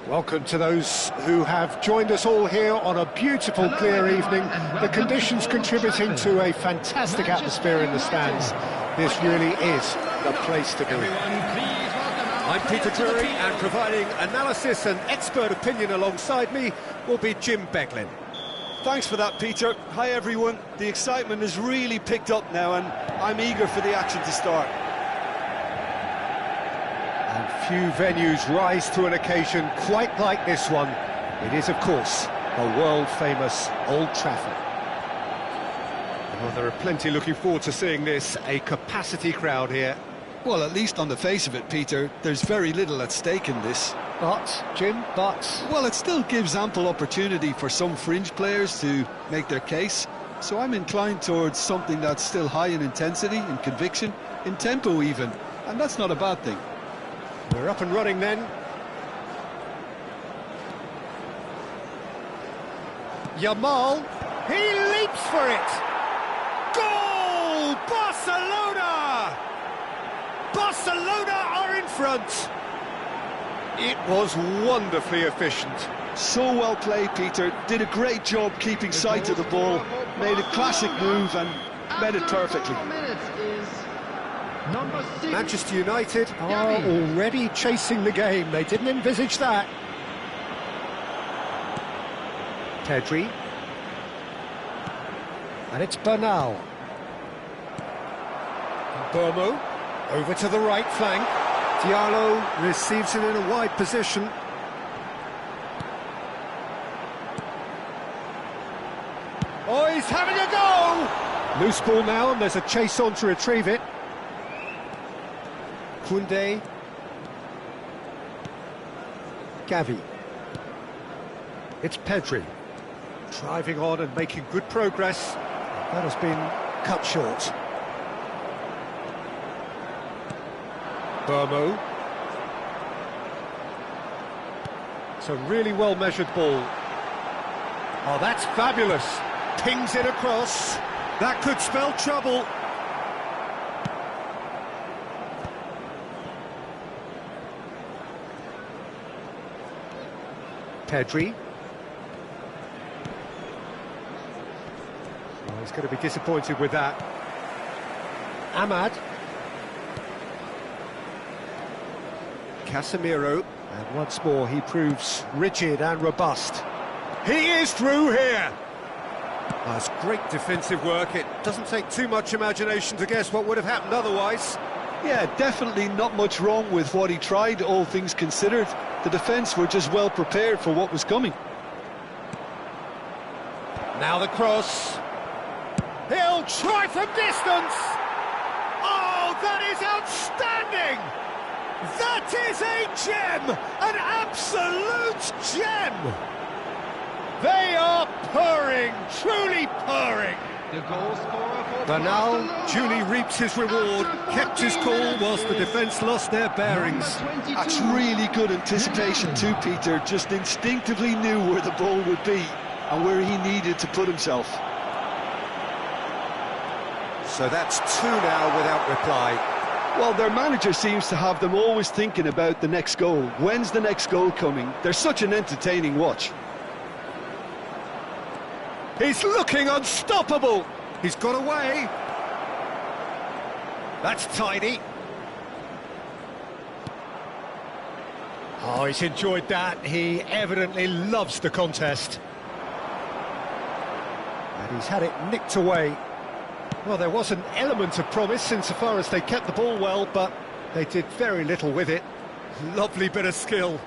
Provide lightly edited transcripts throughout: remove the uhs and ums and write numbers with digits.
Welcome to those who have joined us all here on a beautiful, clear evening. The conditions contributing to a fantastic atmosphere in the stands. This really is the place to be. I'm Peter Drury, and providing analysis and expert opinion alongside me will be Jim Beglin. Thanks for that, Peter. Hi, everyone. The excitement has really picked up now, and I'm eager for the action to start. And few venues rise to an occasion quite like this one. It is, of course, the world-famous Old Trafford. Well, there are plenty looking forward to seeing this, a capacity crowd here. Well, at least on the face of it, Peter, there's very little at stake in this. But, Jim, Well, it still gives ample opportunity for some fringe players to make their case. So I'm inclined towards something that's still high in intensity, in conviction, in tempo even. And that's not a bad thing. We're up and running then. Yamal, he leaps for it! Goal! Barcelona! Barcelona are in front! It was wonderfully efficient. So well played, Peter. Did a great job keeping sight of the ball, made a classic move and met it perfectly. Manchester United are already chasing the game. They didn't envisage that. Pedri. And it's Bernal. Burmo over to the right flank. Diallo receives it in a wide position. Oh, he's having a go! Loose ball now, and there's a chase on to retrieve it. Koundé. Gavi. It's Pedri. Driving on and making good progress. That has been cut short. Burmo. It's a really well-measured ball. Oh, that's fabulous. Pings it across. That could spell trouble. Pedri. Oh, he's going to be disappointed with that. Ahmad. Casemiro. And once more he proves rigid and robust. He is through here! Oh, it's great defensive work. It doesn't take too much imagination to guess what would have happened otherwise. Yeah, definitely not much wrong with what he tried, all things considered. The defence were just well prepared for what was coming. Now the cross. He'll try from distance! Oh, that is outstanding! That is a gem! An absolute gem! They are purring, truly purring. The goal scorer for Bernal Barcelona duly reaps his reward, kept his cool whilst the defence lost their bearings. That's really good anticipation too, Peter. Just instinctively knew where the ball would be and where he needed to put himself. So that's two now without reply. Well, their manager seems to have them always thinking about the next goal. When's the next goal coming? They're such an entertaining watch. He's looking unstoppable. He's got away. That's tidy. Oh, he's enjoyed that. He evidently loves the contest. And he's had it nicked away. Well, there was an element of promise insofar as they kept the ball well, but they did very little with it. Lovely bit of skill.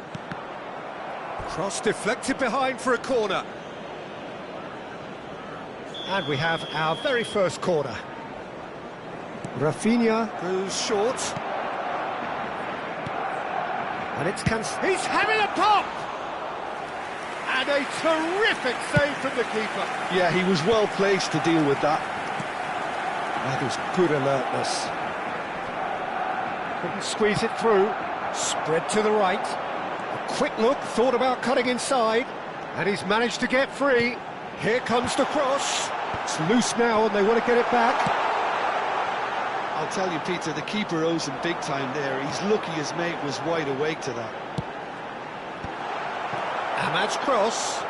Cross deflected behind for a corner. And we have our very first corner. Rafinha goes short. And it's he's having a pop! And a terrific save from the keeper. Yeah, he was well placed to deal with that. That is good alertness. Couldn't squeeze it through. Spread to the right. A quick look, thought about cutting inside. And he's managed to get free. Here comes the cross. It's loose now and they want to get it back. I'll tell you, Peter, the keeper owes him big time there. He's lucky his mate was wide awake to that. Ahmad's cross.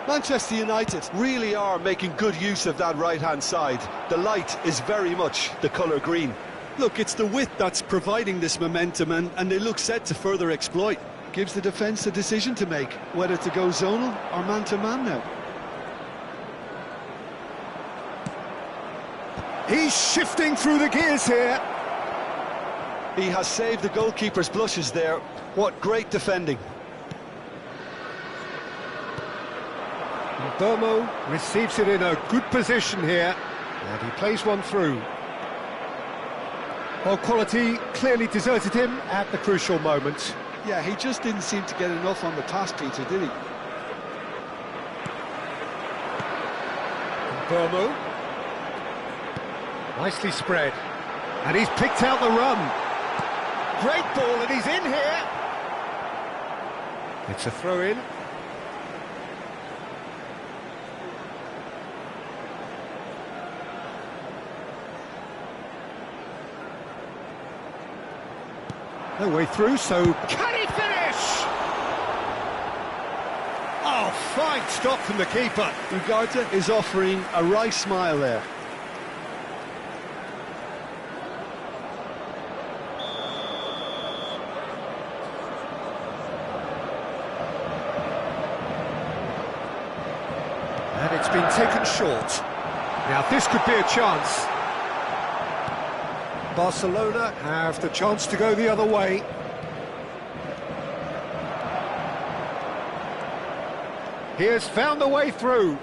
Manchester United really are making good use of that right-hand side. The light is very much the colour green. Look, it's the width that's providing this momentum, and they look set to further exploit. Gives the defence a decision to make, whether to go zonal or man-to-man now. He's shifting through the gears here. He has saved the goalkeeper's blushes there. What great defending. Burmo receives it in a good position here, and he plays one through. Well, quality clearly deserted him at the crucial moment. Yeah, he just didn't seem to get enough on the pass, Peter, did he? Burmo. Nicely spread. And he's picked out the run. Great ball, and he's in here. It's a throw-in. No way through, so can he finish? Oh, fine stop from the keeper. Ugarte is offering a wry smile there. And it's been taken short. Now this could be a chance. Barcelona have the chance to go the other way. He has found the way through.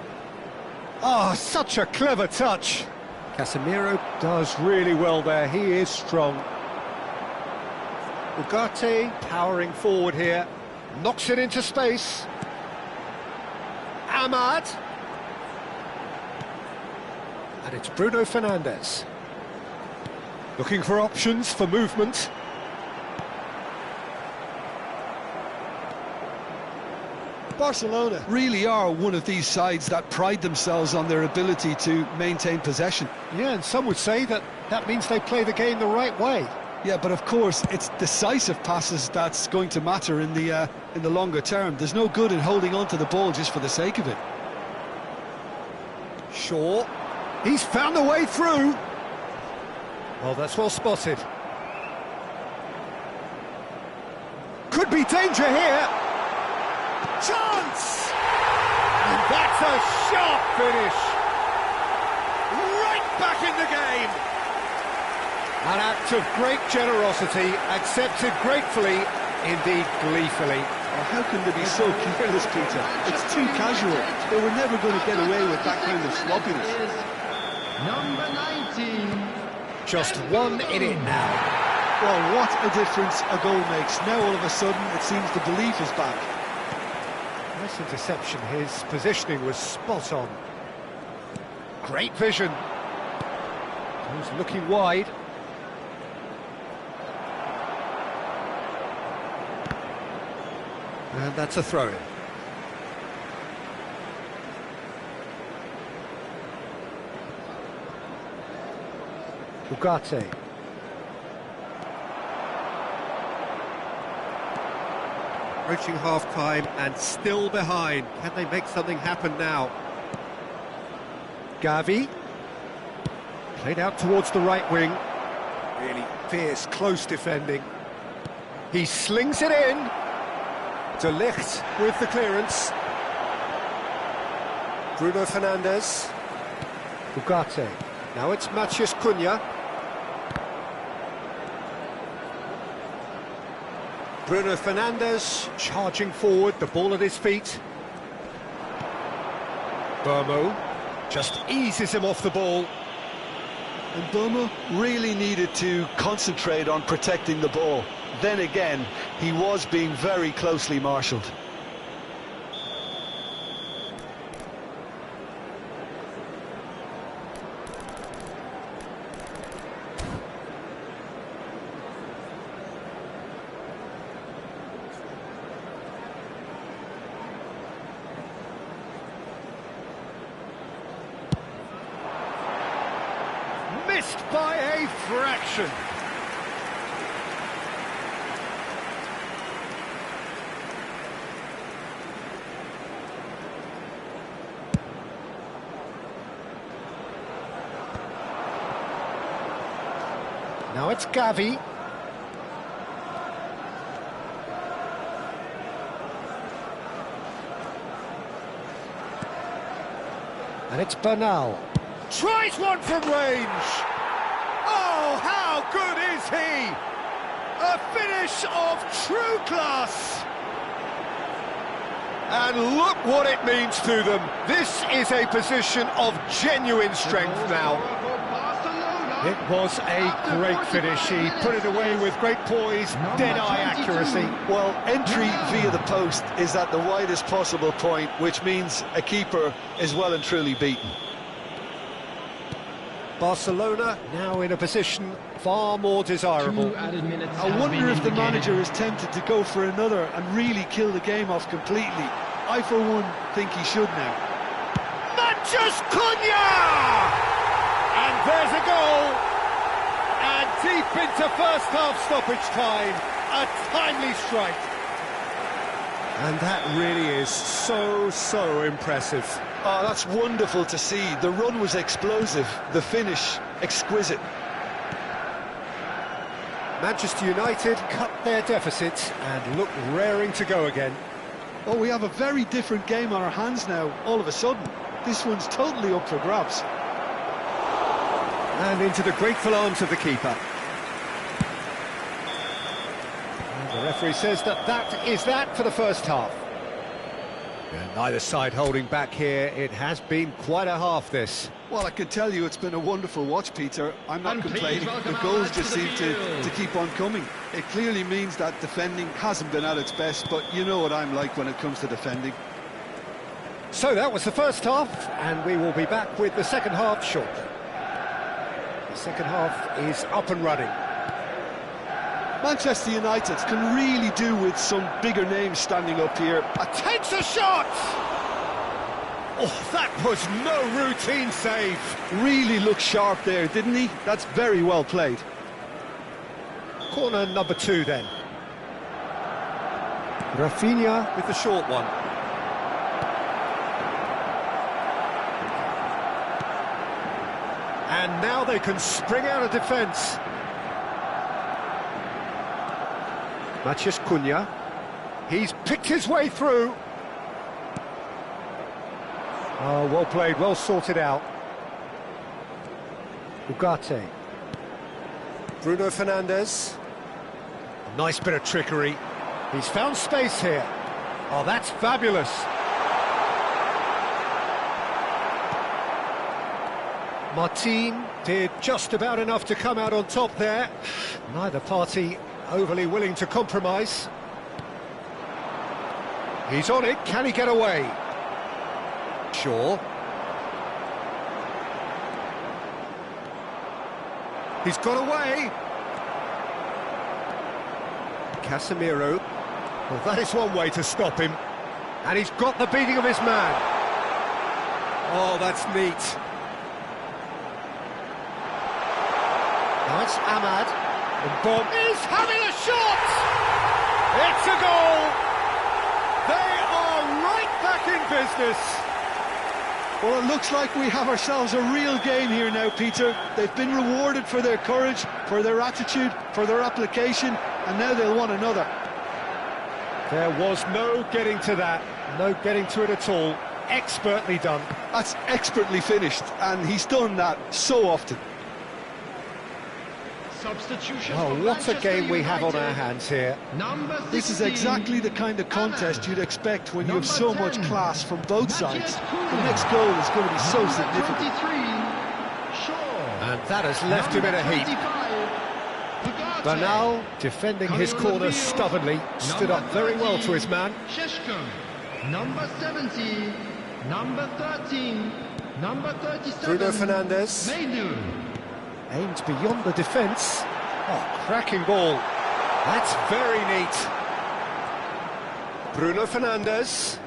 Oh, such a clever touch. Casemiro does really well there, he is strong. Ugarte powering forward here, knocks it into space. Ahmad. And it's Bruno Fernandes. Looking for options for movement. Barcelona really are one of these sides that pride themselves on their ability to maintain possession. Yeah, and some would say that means they play the game the right way. Yeah, but of course, it's decisive passes that's going to matter in the longer term. There's no good in holding on to the ball just for the sake of it. Shaw. He's found the way through. Well, that's well spotted. Could be danger here. Chance! And that's a sharp finish. Right back in the game. An act of great generosity, accepted gratefully, indeed gleefully. Well, how can they be so careless, Peter? It's too casual. They were never going to get away with that kind of sloppiness. Number 19. Just one in it now. Well, what a difference a goal makes. Now all of a sudden it seems the belief is back. Nice interception, his positioning was spot on. Great vision. He's looking wide. And that's a throw-in. Ugarte. Approaching half-time and still behind. Can they make something happen now? Gavi. Played out towards the right wing. Really fierce, close defending. He slings it in. De Ligt with the clearance. Bruno Fernandes. Ugarte. Now it's Matheus Cunha. Bruno Fernandes charging forward, the ball at his feet. Burmo just eases him off the ball. And Burmo really needed to concentrate on protecting the ball. Then again, he was being very closely marshalled. Missed by a fraction. Now it's Gavi. And it's Bernal. Tries one from range. Oh, how good is he? A finish of true class. And look what it means to them. This is a position of genuine strength now. It was a great finish. He put it away with great poise, dead-eye accuracy. Well, entry via the post is at the widest possible point, which means a keeper is well and truly beaten. Barcelona now in a position far more desirable. I wonder if the manager is tempted to go for another and really kill the game off completely. I, for one, think he should now. Manchus Cunha! And there's a goal! And deep into first half stoppage time, a timely strike. And that really is so impressive. Oh, that's wonderful to see. The run was explosive, the finish exquisite. Manchester United cut their deficit and look raring to go again. Oh, we have a very different game on our hands now, all of a sudden. This one's totally up for grabs. And into the grateful arms of the keeper. And the referee says that is that for the first half. And neither side holding back here. It has been quite a half, this. Well, I can tell you it's been a wonderful watch, Peter. I'm not complaining. The goals just seem to keep on coming. It clearly means that defending hasn't been at its best, but you know what I'm like when it comes to defending. So that was the first half, and we will be back with the second half shortly. The second half is up and running. Manchester United can really do with some bigger names standing up here. Takes a shot! Oh, that was no routine save. Really looked sharp there, didn't he? That's very well played. Corner number 2 then. Rafinha with the short one. And now they can spring out of defence. Manchus Cunha. He's picked his way through. Oh, well played, well sorted out. Ugarte. Bruno Fernandes. Nice bit of trickery. He's found space here. Oh, that's fabulous. Martin did just about enough to come out on top there. Neither party overly willing to compromise. He's on it, can he get away? Sure. He's got away. Casemiro. Well, that is one way to stop him. And he's got the beating of his man. Oh, that's neat. Now it's Ahmad. And Bob is having a shot! It's a goal! They are right back in business. Well, it looks like we have ourselves a real game here now, Peter. They've been rewarded for their courage, for their attitude, for their application, and now they'll want another. There was no getting to that, no getting to it at all. Expertly done. That's expertly finished, and he's done that so often. So Substitution. Oh, for what a Manchester game we have on our United. hands here. Number 16, This is exactly the kind of contest you'd expect when you have so much class from both sides. The next goal is going to be so significant. 23, Shaw. And that has left him in a heap. 25, Bernal, defending his corner stubbornly, stood up very well to his man. Sheshko. Number 70, number 13, number 37. Bruno Fernandes. Mainu. Aimed beyond the defence. Oh, cracking ball. That's very neat. Bruno Fernandes.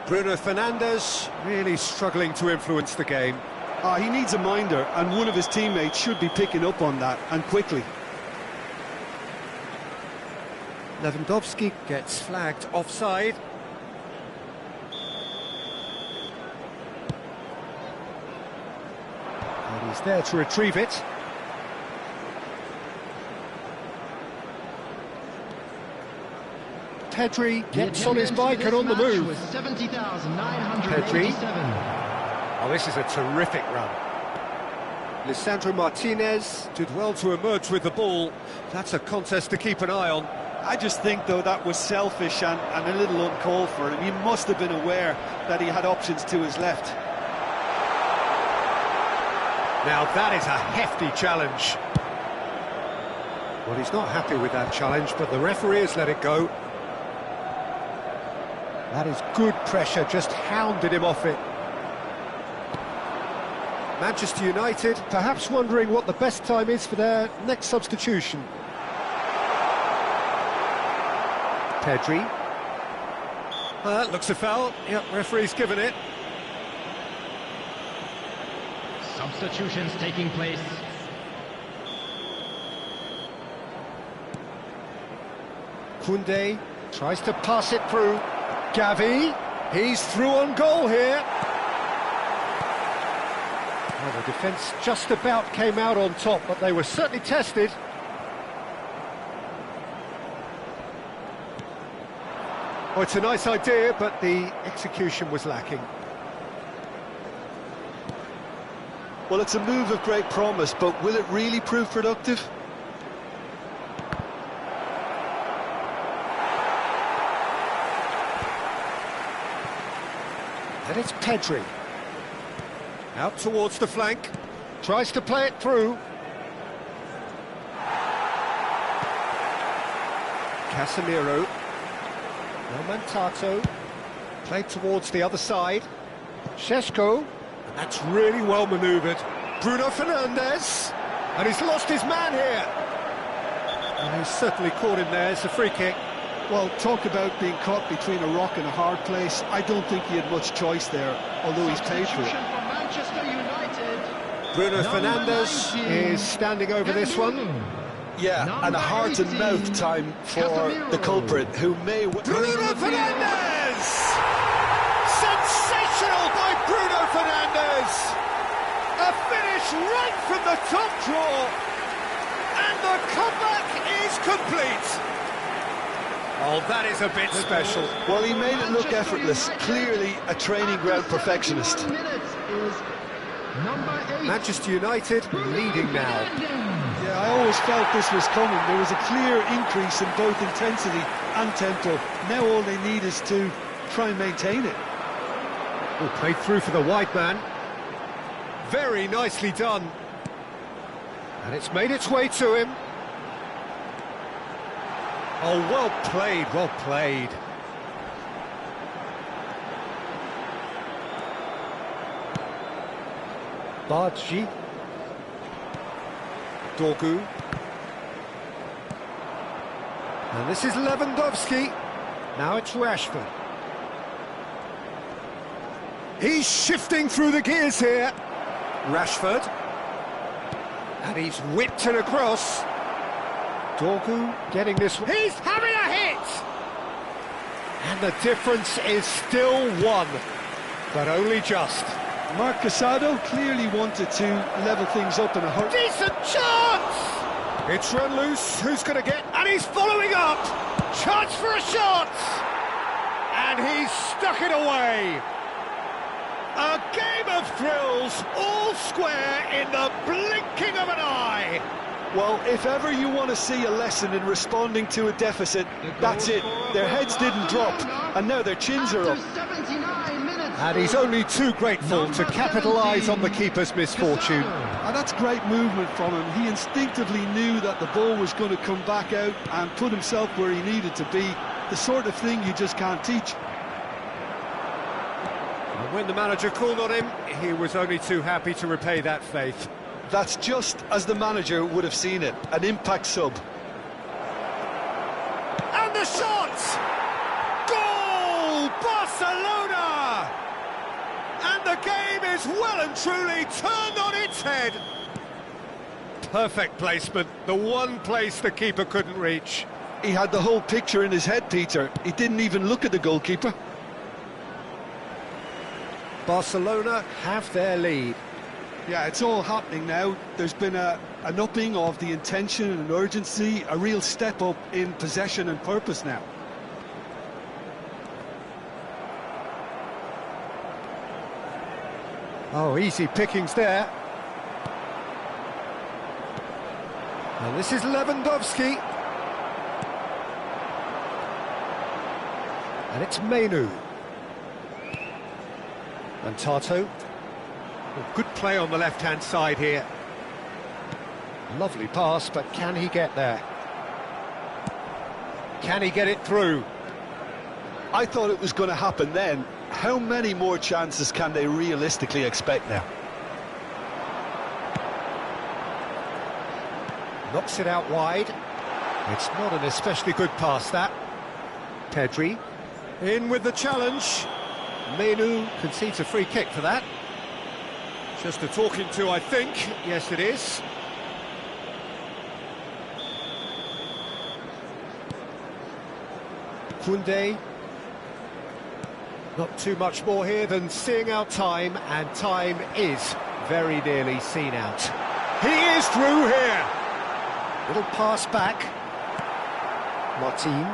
Bruno Fernandes really struggling to influence the game. He needs a minder, and one of his teammates should be picking up on that, and quickly. Lewandowski gets flagged offside. And he's there to retrieve it. Pedri gets on his bike and on the move. Pedri. Oh, this is a terrific run. Lisandro Martinez did well to emerge with the ball. That's a contest to keep an eye on. I just think, though, that was selfish and a little uncalled for him. He must have been aware that he had options to his left. Now that is a hefty challenge. Well, he's not happy with that challenge, but the referee has let it go. That is good pressure, just hounded him off it. Manchester United perhaps wondering what the best time is for their next substitution. Pedri. That looks a foul. Yep, referee's given it. Substitutions taking place. Koundé tries to pass it through. Gavi, he's through on goal here. Well, the defence just about came out on top, but they were certainly tested. Oh, it's a nice idea, but the execution was lacking. Well, it's a move of great promise, but will it really prove productive? Then it's Pedri. Out towards the flank. Tries to play it through. Casemiro. Tato. Played towards the other side. Šeško. And that's really well manoeuvred. Bruno Fernandes. And he's lost his man here. And he's certainly caught him there. It's a free kick. Well, talk about being caught between a rock and a hard place. I don't think he had much choice there, although he's paid for it. Bruno Fernandes is standing over this one. Yeah, and a heart-and-mouth time for the culprit, who may... Bruno Fernandes! Sensational by Bruno Fernandes! A finish right from the top draw! And the comeback is complete! Oh, that is a bit special. Well, he made it look effortless. Clearly a training ground perfectionist. Manchester United leading now. Yeah, I always felt this was coming. There was a clear increase in both intensity and tempo. Now all they need is to try and maintain it. Oh, played through for the wide man. Very nicely done. And it's made its way to him. Oh, well played, well played. Badji. Dorgu. And this is Lewandowski. Now it's Rashford. He's shifting through the gears here. Rashford. And he's whipped it across. Dorgu getting this one. He's having a hit! And the difference is still one, but only just. Marc Casado clearly wanted to level things up in a hurry. Decent chance! It's run loose, who's going to get... And he's following up! Chance for a shot! And he's stuck it away! A game of thrills, all square in the blinking of an eye. Well, if ever you want to see a lesson in responding to a deficit, that's it. Their heads didn't drop, and now their chins are up. 79 minutes. And he's only too grateful to capitalise on the keeper's misfortune. And that's great movement from him. He instinctively knew that the ball was going to come back out and put himself where he needed to be. The sort of thing you just can't teach. And when the manager called on him, he was only too happy to repay that faith. That's just as the manager would have seen it, an impact sub. And the shot! Goal! Barcelona! And the game is well and truly turned on its head. Perfect placement, the one place the keeper couldn't reach. He had the whole picture in his head, Peter. He didn't even look at the goalkeeper. Barcelona have their lead. Yeah, it's all happening now. There's been an upping of the intention and urgency, a real step up in possession and purpose now. Oh, easy pickings there. And this is Lewandowski. And it's Menu. And Tato. Good play on the left-hand side here. Lovely pass, but can he get there? Can he get it through? I thought it was going to happen then. How many more chances can they realistically expect now? Knocks it out wide. It's not an especially good pass, that. Pedri in with the challenge. Menu concedes a free kick for that. Just a talking to, I think. Yes, it is. Koundé. Not too much more here than seeing out time, and time is very nearly seen out. He is through here. Little pass back. Martin.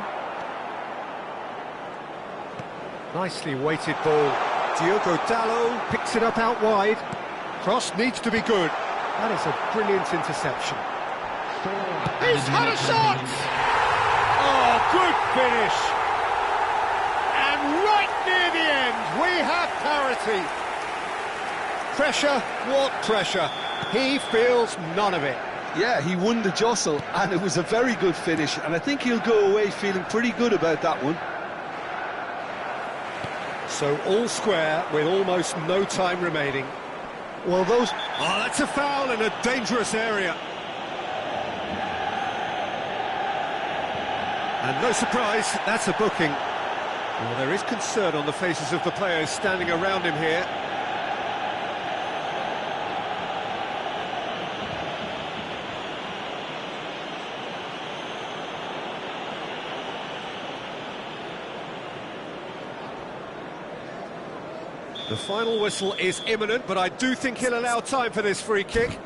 Nicely weighted ball. Diogo Dallo picks it up out wide. Cross needs to be good. That is a brilliant interception. He's had a shot! Oh, good finish! And right near the end, we have parity. Pressure, what pressure? He feels none of it. Yeah, he won the jostle, and it was a very good finish, and I think he'll go away feeling pretty good about that one. So all square with almost no time remaining. Well, those... Oh, that's a foul in a dangerous area. And no surprise, that's a booking. Well, there is concern on the faces of the players standing around him here. The final whistle is imminent, but I do think he'll allow time for this free kick.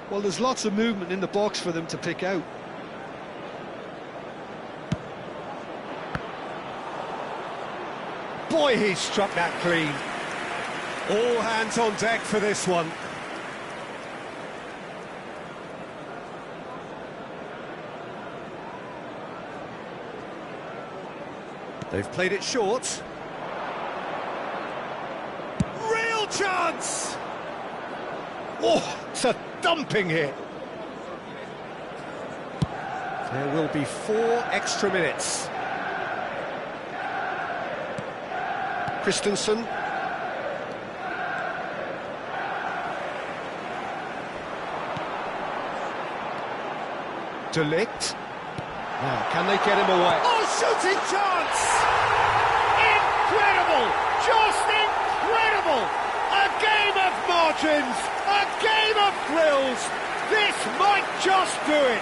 Well, there's lots of movement in the box for them to pick out. Boy, he struck that clean. All hands on deck for this one. They've played it short. Real chance! Oh, it's a dumping hit. There will be 4 extra minutes. Christensen. De Ligt. Now, can they get him away? Oh, shooting chance! Incredible! Just incredible! A game of margins! A game of thrills! This might just do it!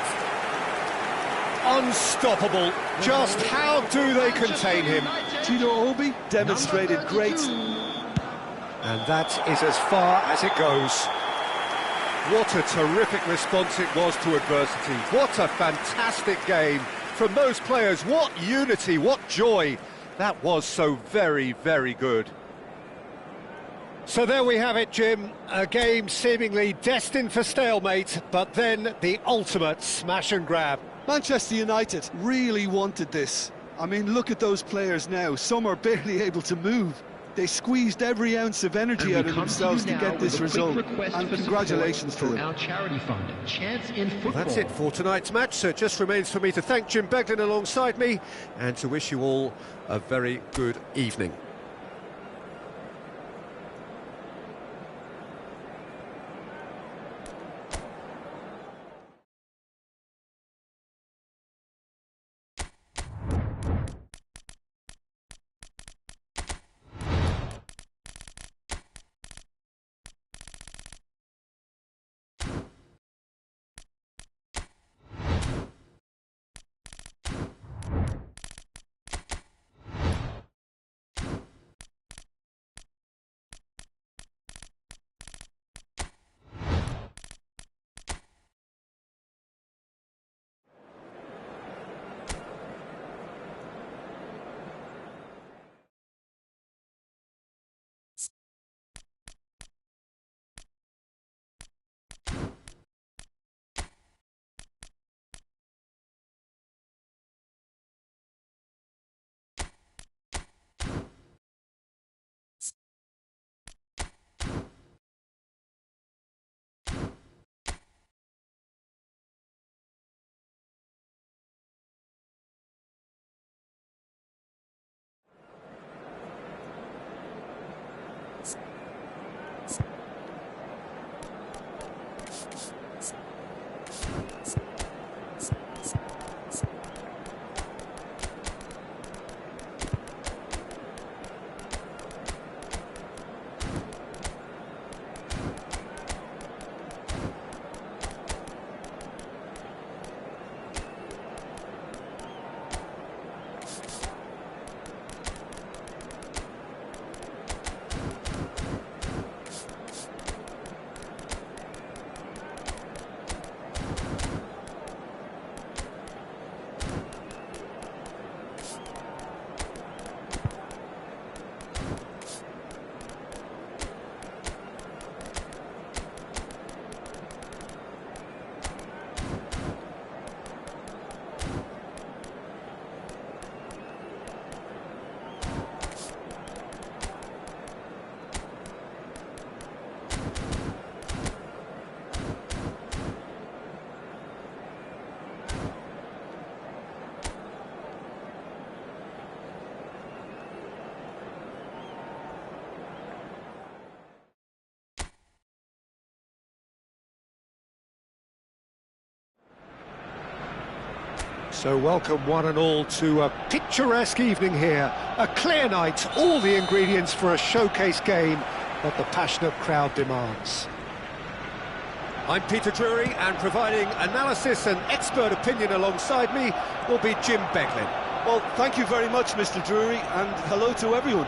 Unstoppable. Just how do they contain him? Tito Obi demonstrated great... And that is as far as it goes. What a terrific response it was to adversity. What a fantastic game from those players. What unity, what joy. That was so very, very good. So there we have it, Jim. A game seemingly destined for stalemate, but then the ultimate smash and grab. Manchester United really wanted this. I mean, look at those players now. Some are barely able to move. They squeezed every ounce of energy out of themselves to get this result. And congratulations to them. Our charity fund, Chance in Football. That's it for tonight's match, so it just remains for me to thank Jim Beglin alongside me and to wish you all a very good evening. So welcome one and all to a picturesque evening here. A clear night, all the ingredients for a showcase game that the passionate crowd demands. I'm Peter Drury, and providing analysis and expert opinion alongside me will be Jim Beglin. Well, thank you very much, Mr. Drury, and hello to everyone.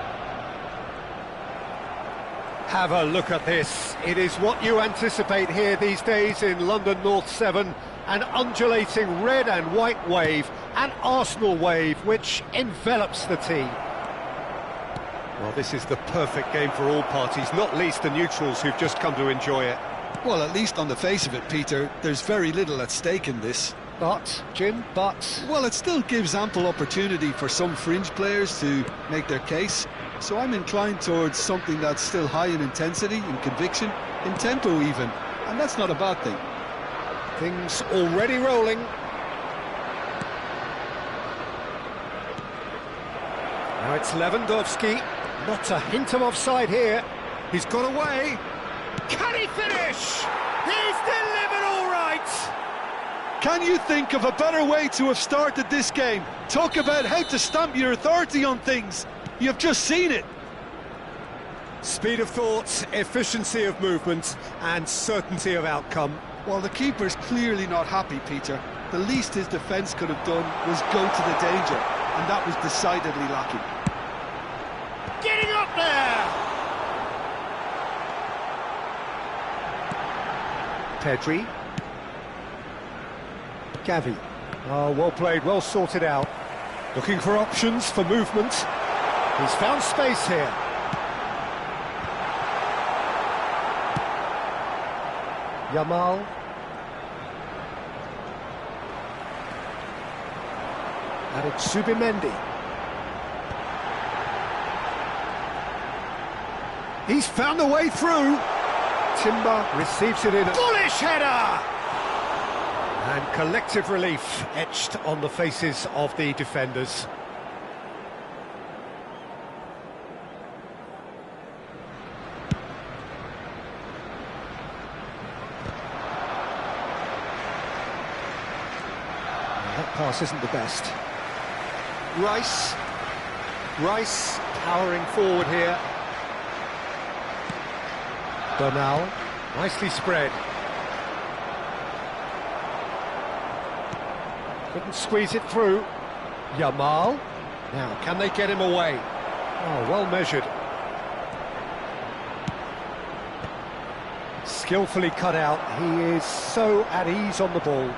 Have a look at this. It is what you anticipate here these days in London North 7. An undulating red and white wave, an Arsenal wave which envelops the team. Well, this is the perfect game for all parties, not least the neutrals who've just come to enjoy it. Well, at least on the face of it, Peter, there's very little at stake in this. But, Jim, but... Well, it still gives ample opportunity for some fringe players to make their case. So I'm inclined towards something that's still high in intensity, in conviction, in tempo even. And that's not a bad thing. Things already rolling. Now it's Lewandowski. Not a hint of offside here. He's got away. Can he finish? He's delivered all right. Can you think of a better way to have started this game? Talk about how to stamp your authority on things. You've just seen it. Speed of thought, efficiency of movement, and certainty of outcome. Well, the keeper's clearly not happy, Peter. The least his defence could have done was go to the danger, and that was decidedly lacking. Getting up there! Pedri. Gavi. Oh, well played, well sorted out. Looking for options for movement. He's found space here. Yamal. And it's Subimendi. He's found a way through. Timber receives it in a bullish header! And collective relief etched on the faces of the defenders. That pass isn't the best. Rice powering forward here. Bernal, nicely spread. Couldn't squeeze it through. Yamal. Now, can they get him away? Oh, well measured. Skillfully cut out. He is so at ease on the ball.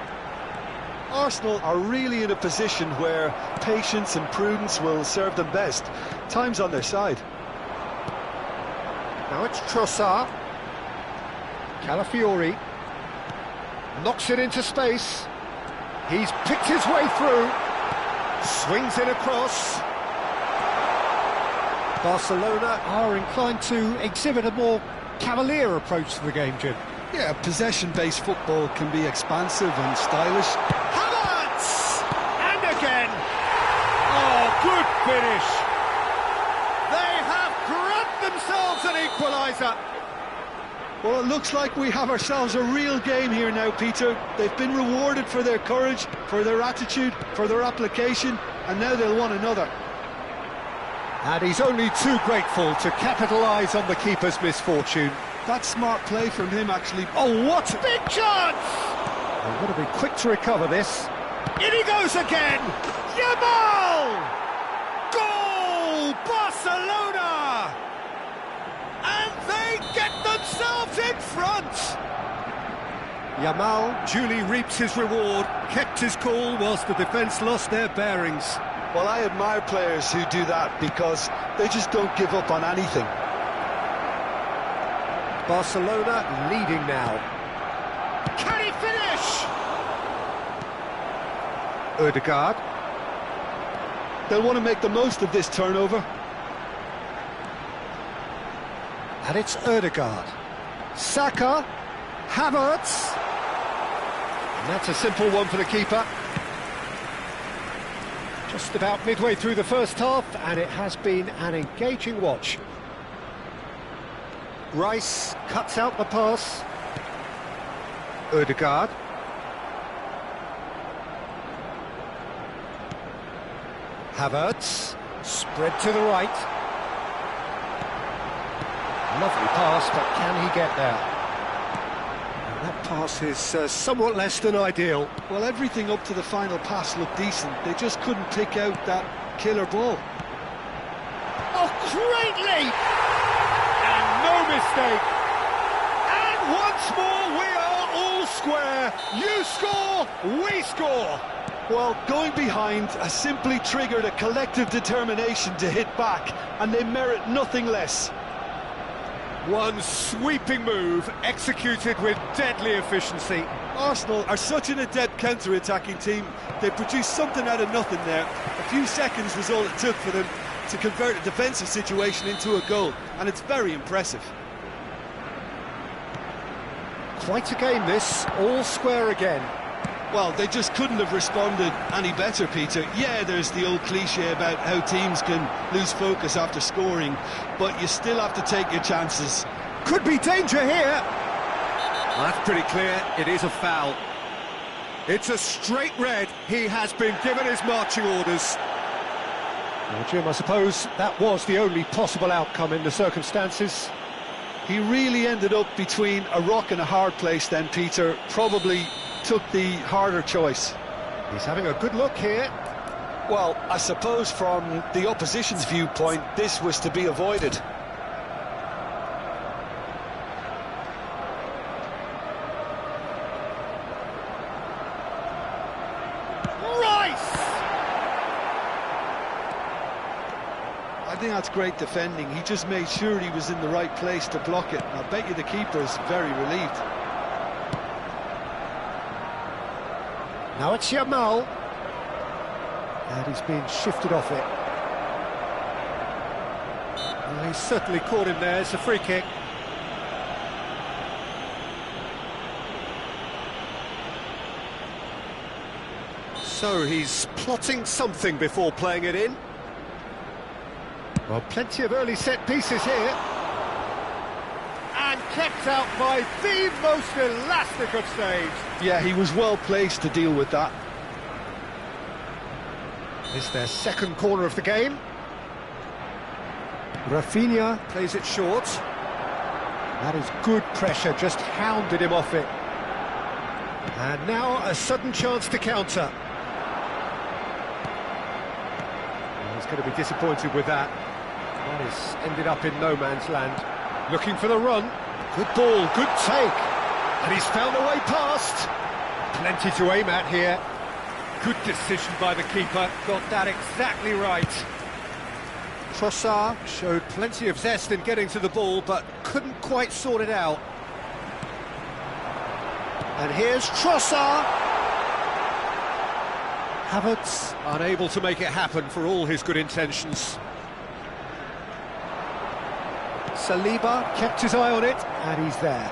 Arsenal are really in a position where patience and prudence will serve them best. Time's on their side. Now it's Trossard. Calafiori. Knocks it into space. He's picked his way through. Swings it across. Barcelona are inclined to exhibit a more cavalier approach to the game, Jim. Yeah, possession-based football can be expansive and stylish. Havertz! And again! Oh, good finish! They have grabbed themselves an equaliser! Well, it looks like we have ourselves a real game here now, Peter. They've been rewarded for their courage, for their attitude, for their application, and now they'll want another. And he's only too grateful to capitalise on the keeper's misfortune. That's smart play from him, actually. Oh, what a big chance! They've got to be quick to recover this. In he goes again! Yamal! Goal! Barcelona! And they get themselves in front! Yamal duly reaps his reward, kept his cool whilst the defence lost their bearings. Well, I admire players who do that because they just don't give up on anything. Barcelona leading now. Can he finish? Ødegaard. They'll want to make the most of this turnover. And it's Ødegaard. Saka. Havertz. And that's a simple one for the keeper. Just about midway through the first half, and it has been an engaging watch. Rice cuts out the pass. Ødegaard. Havertz. Spread to the right. Lovely pass, but can he get there? And that pass is somewhat less than ideal. Well, everything up to the final pass looked decent. They just couldn't pick out that killer ball. Oh, great leap! And no mistake. And once more, we are all square. You score, we score. Well, going behind has simply triggered a collective determination to hit back, and they merit nothing less. One sweeping move, executed with deadly efficiency. Arsenal are such an adept counter-attacking team. They produced something out of nothing there. A few seconds was all it took for them to convert a defensive situation into a goal, and it's very impressive. Quite a game this, all square again. Well, they just couldn't have responded any better, Peter. Yeah, there's the old cliche about how teams can lose focus after scoring, but you still have to take your chances. Could be danger here. That's pretty clear, it is a foul. It's a straight red, he has been given his marching orders. Well, Jim, I suppose that was the only possible outcome in the circumstances. He really ended up between a rock and a hard place then, Peter. Probably took the harder choice. He's having a good look here. Well, I suppose from the opposition's viewpoint, this was to be avoided. Rice! I think that's great defending. He just made sure he was in the right place to block it. I bet you the keeper's very relieved. Now it's Yamal. And he's being shifted off it. Well, he's certainly caught him there. It's a free kick. So he's plotting something before playing it in. Well, plenty of early set pieces here. And kept out by the most elastic of saves. Yeah, he was well placed to deal with that. This is their second corner of the game. Rafinha plays it short. That is good pressure, just hounded him off it. And now a sudden chance to counter. Well, he's going to be disappointed with that. That has ended up in no man's land. Looking for the run. Good ball, good take. And he's found a way past. Plenty to aim at here. Good decision by the keeper. Got that exactly right. Trossard showed plenty of zest in getting to the ball, but couldn't quite sort it out. And here's Trossard. Havertz unable to make it happen for all his good intentions. Saliba kept his eye on it, and he's there.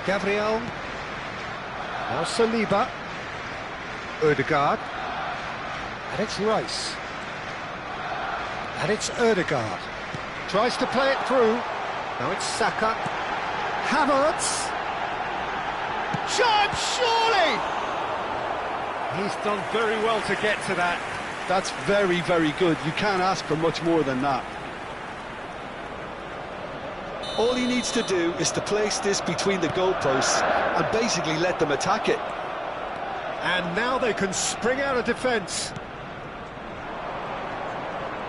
Gabriel. Now Saliba. Ødegaard. And it's Rice. And it's Ødegaard. Tries to play it through. Now it's Saka. Havertz. Chance, surely! He's done very well to get to that. That's very, very good. You can't ask for much more than that. All he needs to do is to place this between the goalposts and basically let them attack it. And now they can spring out of defence.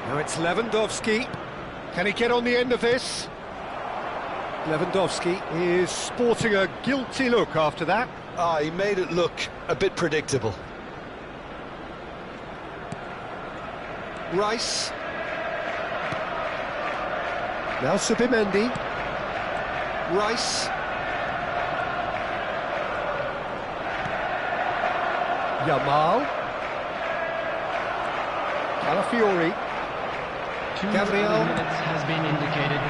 Now it's Lewandowski. Can he get on the end of this? Lewandowski is sporting a guilty look after that. Ah, he made it look a bit predictable. Rice. Now Subimendi. Rice. Yamal. Calafiori. Gabriel. 2 minutes has been indicated.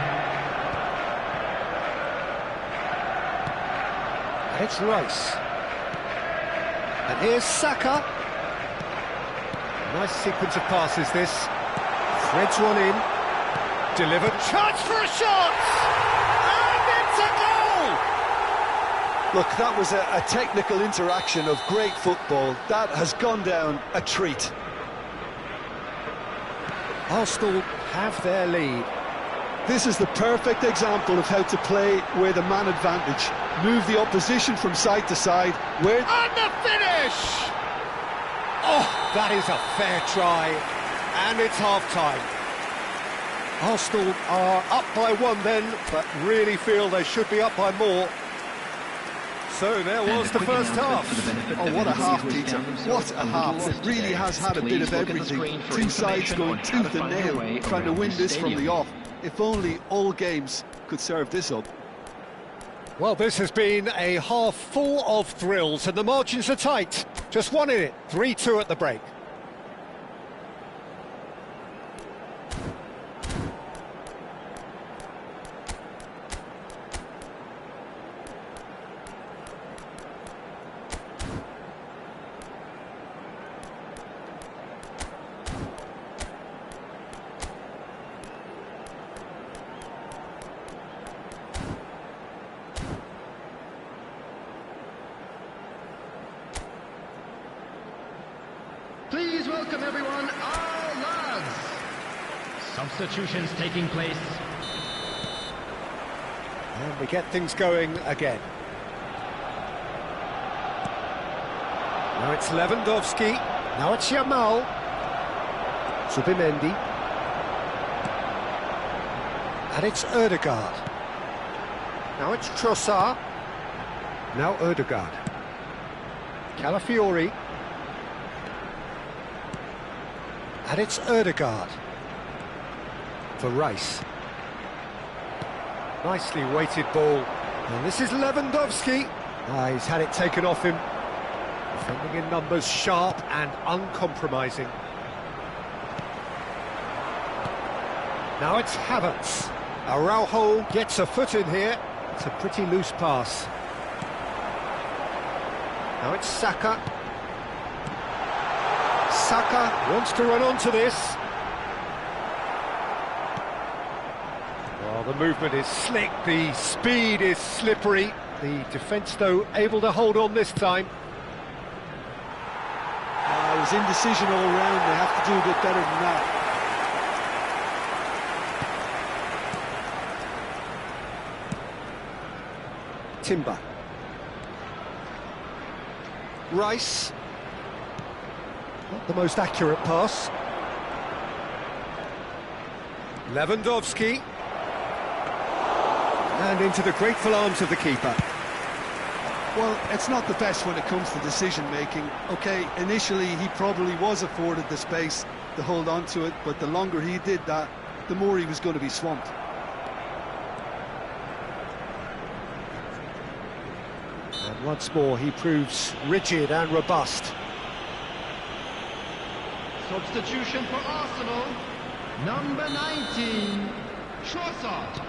And it's Rice. And here's Saka. Nice sequence of passes this. Threads one in. Delivered. Chance for a shot! And it's a goal! Look, that was a technical interaction of great football. That has gone down a treat. Arsenal have their lead. This is the perfect example of how to play with a man advantage. Move the opposition from side to side. Where And the finish! Oh, that is a fair try. And it's half-time. Arsenal are up by one then, but really feel they should be up by more. So there was the first half. Oh, what a half, Peter. What a half. It really has had a bit of everything. Two sides going tooth and nail, trying to win this from the off. If only all games could serve this up. Well, this has been a half full of thrills, and the margins are tight. Just one in it, 3-2 at the break. Please welcome everyone, our lads. Substitutions taking place. And we get things going again. Now it's Lewandowski. Now it's Yamal. Subimendi. And it's Ødegaard. Now it's Trossard. Now Ødegaard. Calafiori. And it's Ødegaard. For Rice. Nicely weighted ball. And this is Lewandowski. He's had it taken off him. Defending in numbers, sharp and uncompromising. Now it's Havertz. Araujo gets a foot in here. It's a pretty loose pass. Now it's Saka. Saka wants to run onto this. Well, the movement is slick, the speed is slippery. The defence, though, able to hold on this time. It was indecision all round. They have to do a bit better than that. Timber. Rice. Not the most accurate pass. Lewandowski. And into the grateful arms of the keeper. Well, it's not the best when it comes to decision-making. OK, initially he probably was afforded the space to hold on to it, but the longer he did that, the more he was going to be swamped. And once more he proves rigid and robust. Substitution for Arsenal, number 19, Trossard.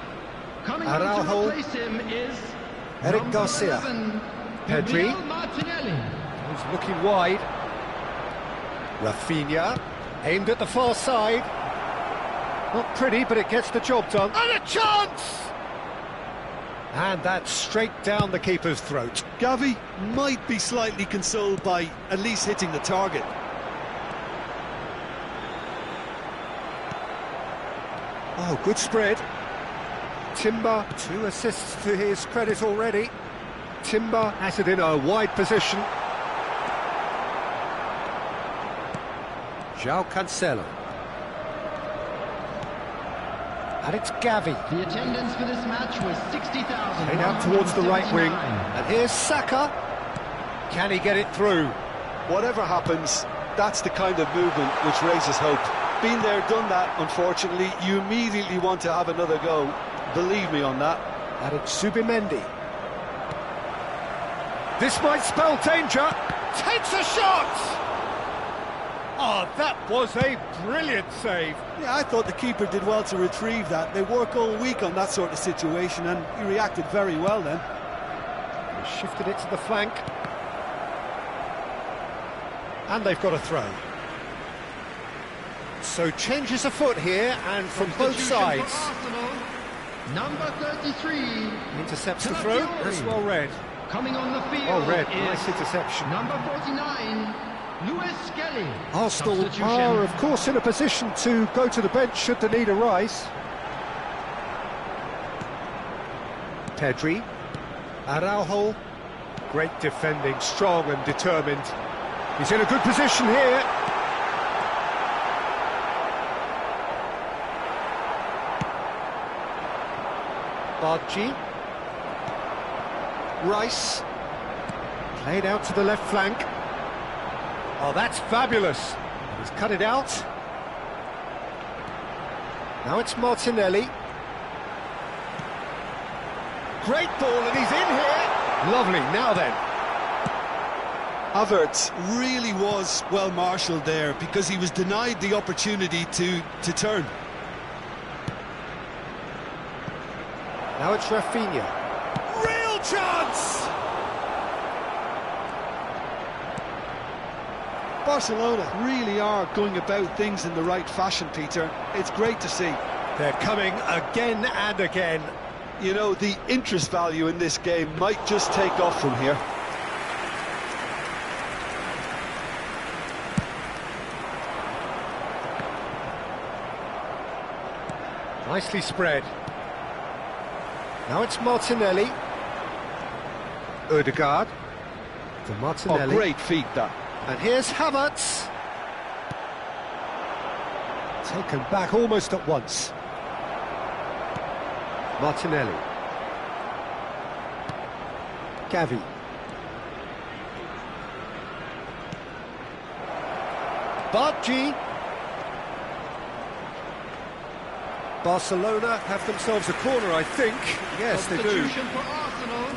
Coming on Araujo. to replace him is Eric number Garcia. 11, Pedri. Gabriel Martinelli. He's looking wide. Rafinha, aimed at the far side. Not pretty, but it gets the job done. And a chance! And that's straight down the keeper's throat. Gavi might be slightly consoled by at least hitting the target. Oh, good spread. Timber, 2 assists to his credit already. Timber has it in a wide position. João Cancelo. And it's Gavi. The attendance for this match was 60,000. Played out towards the right wing. And here's Saka. Can he get it through? Whatever happens, that's the kind of movement which raises hope. Been there, done that, unfortunately. You immediately want to have another go. Believe me on that. And it's Zubimendi. This might spell danger. Takes a shot! Oh, that was a brilliant save. Yeah, I thought the keeper did well to retrieve that. They work all week on that sort of situation, and he reacted very well then. He shifted it to the flank. And they've got a throw. So changes afoot here, and from both sides. Arsenal, number 33. Intercepts the throw. That's well read. Coming on the field. Well read. Is Nice interception. number 49, Lewis Skelly. Arsenal Substitution. are, of course, in a position to go to the bench should the need arise. Pedri. Araujo. Great defending, strong and determined. He's in a good position here. Bargi. Rice. Played out to the left flank. Oh, that's fabulous. He's cut it out. Now it's Martinelli. Great ball, and he's in here. Lovely, now then. Havertz really was well marshalled there because he was denied the opportunity to turn. Now it's Rafinha. Real chance! Barcelona really are going about things in the right fashion, Peter. It's great to see. They're coming again and again. You know, the interest value in this game might just take off from here. Nicely spread. Now it's Martinelli. Odegaard. To Martinelli. Oh, great feat, that. And here's Havertz. Taken back almost at once. Martinelli. Gavi. Bargi. Barcelona have themselves a corner, I think. Yes, they do. Substitution for Arsenal,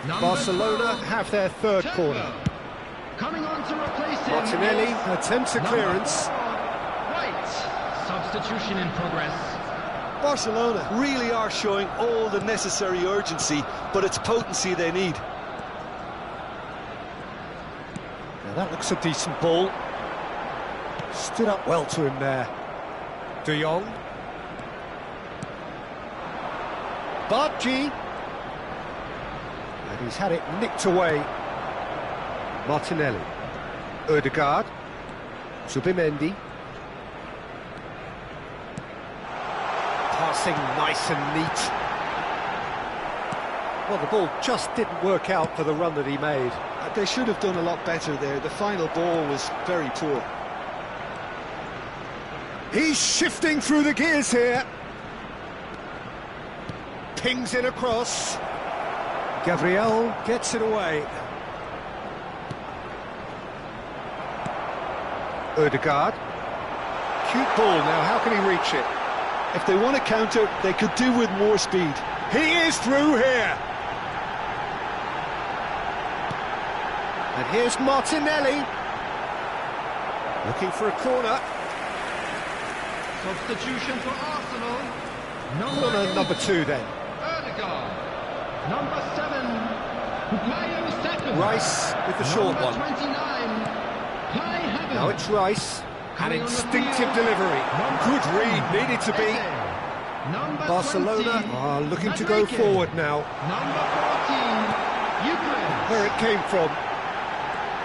Barcelona have their third corner. Coming on to replace him. Martinelli attempts a clearance. Right. Substitution in progress. Barcelona really are showing all the necessary urgency, but it's potency they need. Now that looks a decent ball. Stood up well to him there. De Jong. Bargi. And he's had it nicked away. Martinelli. Ødegaard. Zubimendi. Passing nice and neat. Well, the ball just didn't work out for the run that he made. They should have done a lot better there. The final ball was very poor. He's shifting through the gears here. Pings in across. Gabriel gets it away. Ødegaard. Cute ball now, how can he reach it? If they want to counter, they could do with more speed. He is through here. And here's Martinelli. Looking for a corner. Substitution for Arsenal. Corner number 2 then. Ødegaard. Number 7. Mayo second. Rice with the short one. 29. Now it's Rice. An instinctive delivery. Good read, needed to be. Barcelona are looking to go forward now. Number 14. Where it came from.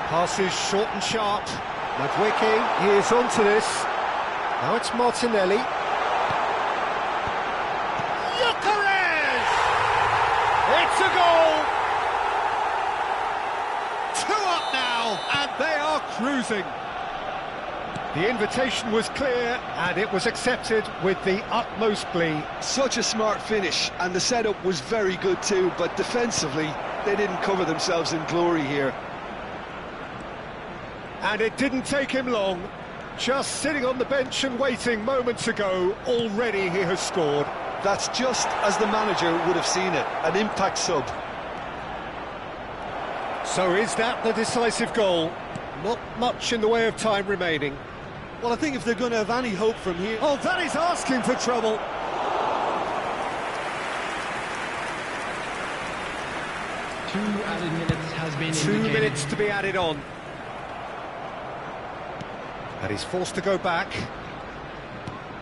Passes short and sharp. Madueke, he is onto this. Now it's Martinelli. Gyökeres! It's a goal! 2 up now, and they are cruising. The invitation was clear, and it was accepted with the utmost glee. Such a smart finish, and the setup was very good too, but defensively, they didn't cover themselves in glory here. And it didn't take him long. Just sitting on the bench and waiting moments ago, already he has scored. That's just as the manager would have seen it, an impact sub. So is that the decisive goal? Not much in the way of time remaining. Well, I think if they're going to have any hope from here... Oh, that is asking for trouble. Two added minutes has been 2 indicated. minutes to be added on. And he's forced to go back.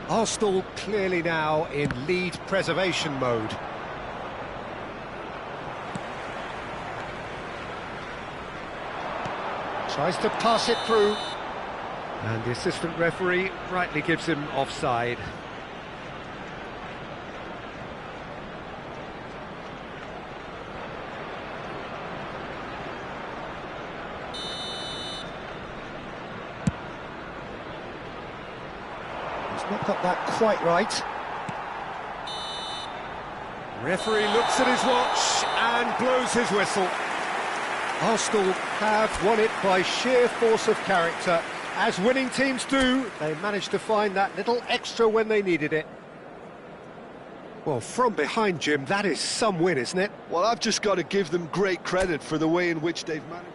Arsenal clearly now in lead preservation mode. Tries to pass it through. And the assistant referee rightly gives him offside. He's not got that quite right. Referee looks at his watch and blows his whistle. Arsenal have won it by sheer force of character. As winning teams do, they managed to find that little extra when they needed it. Well, from behind, Jim, that is some win, isn't it? Well, I've just got to give them great credit for the way in which they've managed.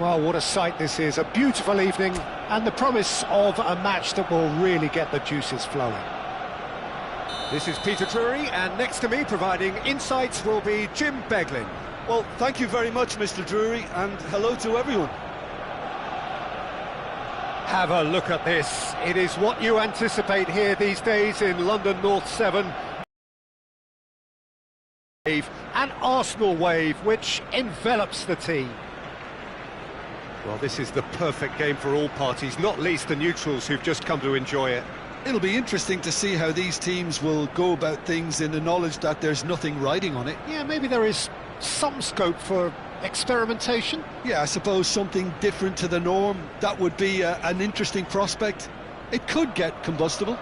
Well, what a sight this is. A beautiful evening and the promise of a match that will really get the juices flowing. This is Peter Drury, and next to me providing insights will be Jim Beglin. Well, thank you very much, Mr. Drury, and hello to everyone. Have a look at this. It is what you anticipate here these days in London North 7. An Arsenal wave which envelops the team. Well, this is the perfect game for all parties, not least the neutrals who've just come to enjoy it. It'll be interesting to see how these teams will go about things in the knowledge that there's nothing riding on it. Yeah, maybe there is some scope for experimentation. Yeah, I suppose something different to the norm. That would be an interesting prospect. It could get combustible.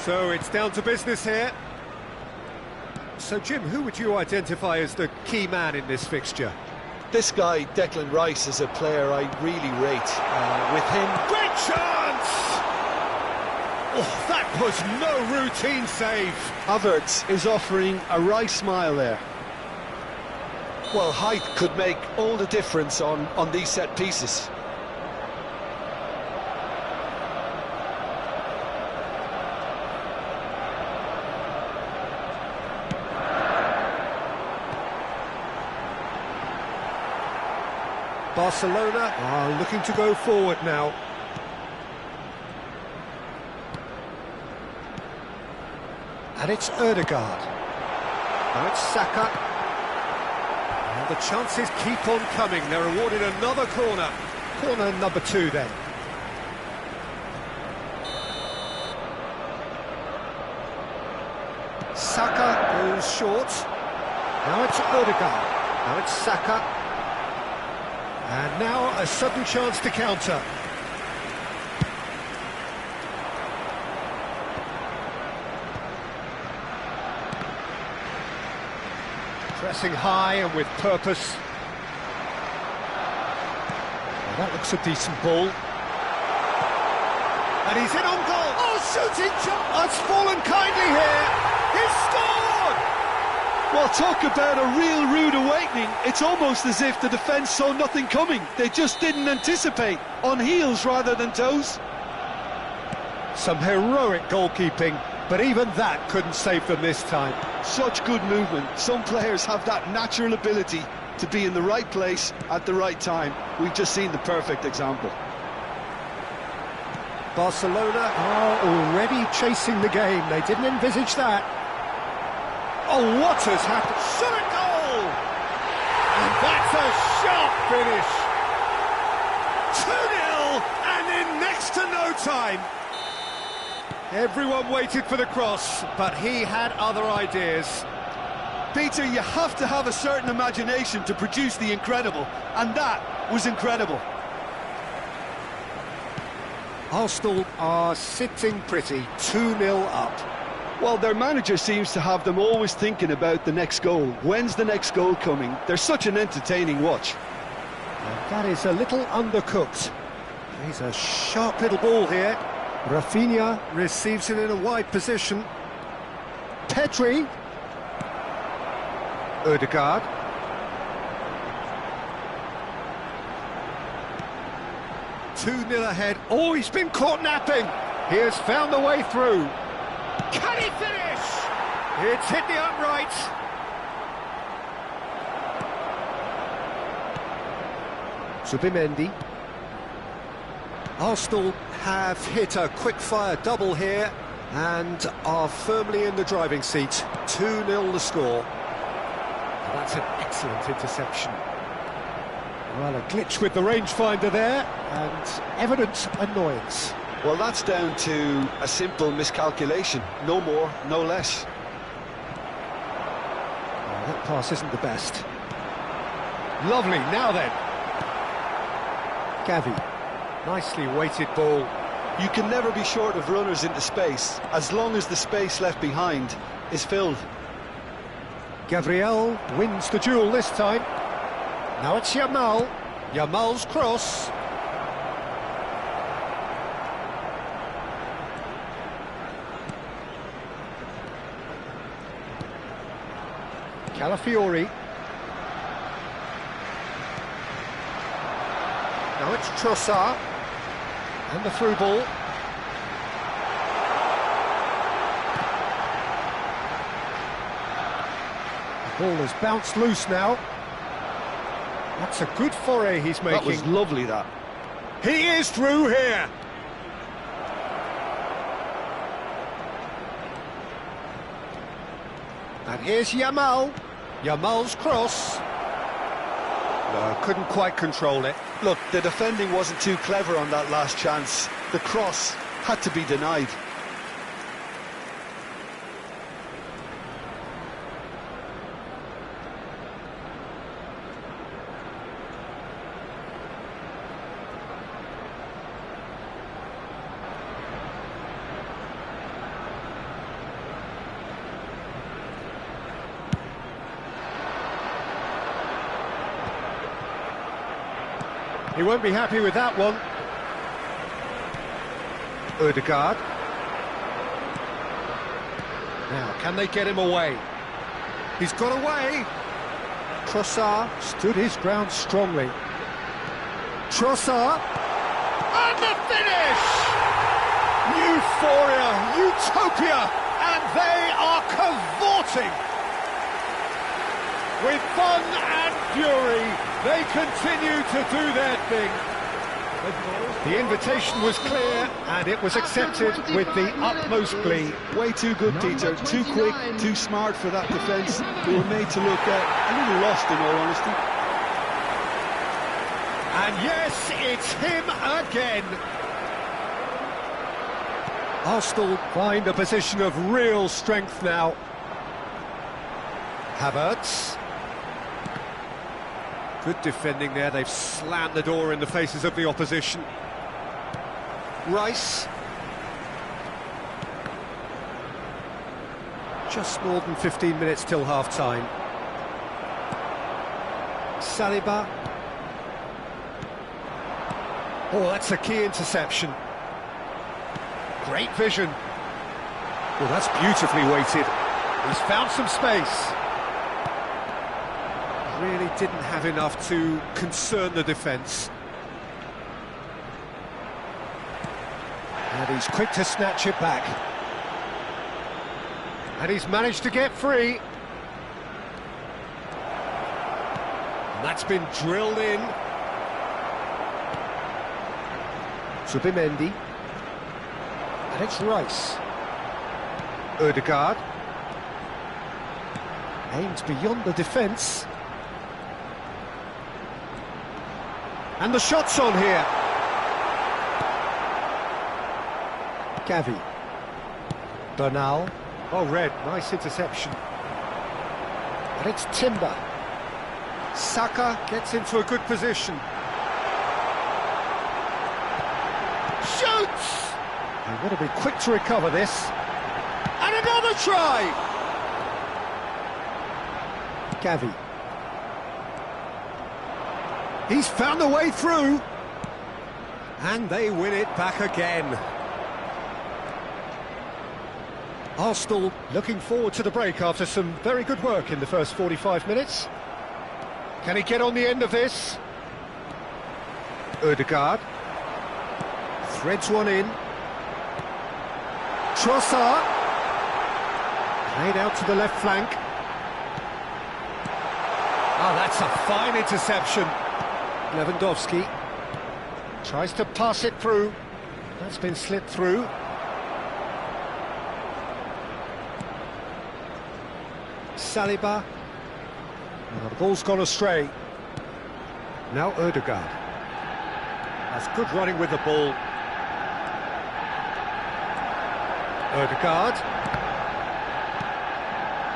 So it's down to business here. So Jim, who would you identify as the key man in this fixture? This guy, Declan Rice, is a player I really rate. With him... Great chance! Oh, that was no routine save. Havertz is offering a Rice smile there. Well, height could make all the difference on these set pieces. Barcelona are looking to go forward now. And it's Ødegaard. Now it's Saka. And the chances keep on coming. They're awarded another corner. Corner number 2 then. Saka goes short. Now it's Ødegaard. Now it's Saka. And now a sudden chance to counter. Pressing high and with purpose. Well, that looks a decent ball. And he's in on goal. Oh, shooting shot! Has fallen kindly here. He's scored! Well, talk about a real rude awakening. It's almost as if the defence saw nothing coming. They just didn't anticipate, on heels rather than toes. Some heroic goalkeeping, but even that couldn't save them this time. Such good movement. Some players have that natural ability to be in the right place at the right time. We've just seen the perfect example. Barcelona are already chasing the game. They didn't envisage that. Oh, what has happened? Shot a goal! And that's a sharp finish. 2-0, and in next to no time. Everyone waited for the cross, but he had other ideas. Peter, you have to have a certain imagination to produce the incredible, and that was incredible. Arsenal are sitting pretty, 2-0 up. Well, their manager seems to have them always thinking about the next goal. When's the next goal coming? They're such an entertaining watch. And that is a little undercooked. He's a sharp little ball here. Rafinha receives it in a wide position. Pedri. Ødegaard. Two-nil ahead. Oh, he's been caught napping. He has found the way through. Can he finish? It's hit the upright. Zubimendi. Arsenal have hit a quick-fire double here and are firmly in the driving seat. 2-0 the score. And that's an excellent interception. Well, a glitch with the rangefinder there and evident annoyance. Well, that's down to a simple miscalculation. No more, no less. Oh, that pass isn't the best. Lovely, now then. Gavi. Nicely weighted ball. You can never be short of runners into space, as long as the space left behind is filled. Gabriel wins the duel this time. Now it's Yamal. Yamal's cross. Calafiori. Now it's Trossard. And the through ball. The ball has bounced loose now. That's a good foray he's making. That was lovely, that. He is through here. And here's Yamal. Yamal's cross. No, couldn't quite control it. Look, the defending wasn't too clever on that last chance. The cross had to be denied. He won't be happy with that one. Ødegaard. Now, can they get him away? He's got away. Trossard stood his ground strongly. Trossard. And the finish! Euphoria, utopia, and they are cavorting. With fun and fury, they continue to do their thing. The invitation was clear, and it was accepted with the utmost glee. Way too good, Dieter. Too quick, too smart for that defence. They were made to look a little lost, in all honesty. And yes, it's him again. Arsenal find a position of real strength now. Havertz. Good defending there, they've slammed the door in the faces of the opposition. Rice. Just more than 15 minutes till half-time. Saliba. Oh, that's a key interception. Great vision. Well, that's beautifully weighted. He's found some space. Really didn't have enough to concern the defence. And he's quick to snatch it back. And he's managed to get free. And that's been drilled in. Zubimendi. And it's Rice. Ødegaard. Aims beyond the defence. And the shot's on here. Gavi. Bernal. Oh, red. Nice interception. And it's Timber. Saka gets into a good position. Shoots! They want to be quick to recover this. And another try! Gavi. He's found a way through. And they win it back again. Arsenal looking forward to the break after some very good work in the first 45 minutes. Can he get on the end of this? Ødegaard. Threads one in. Trossard. Played out to the left flank. Oh, that's a fine interception. Lewandowski tries to pass it through. That's been slipped through. Saliba. Oh, the ball's gone astray. Now Ødegaard. That's good running with the ball. Ødegaard.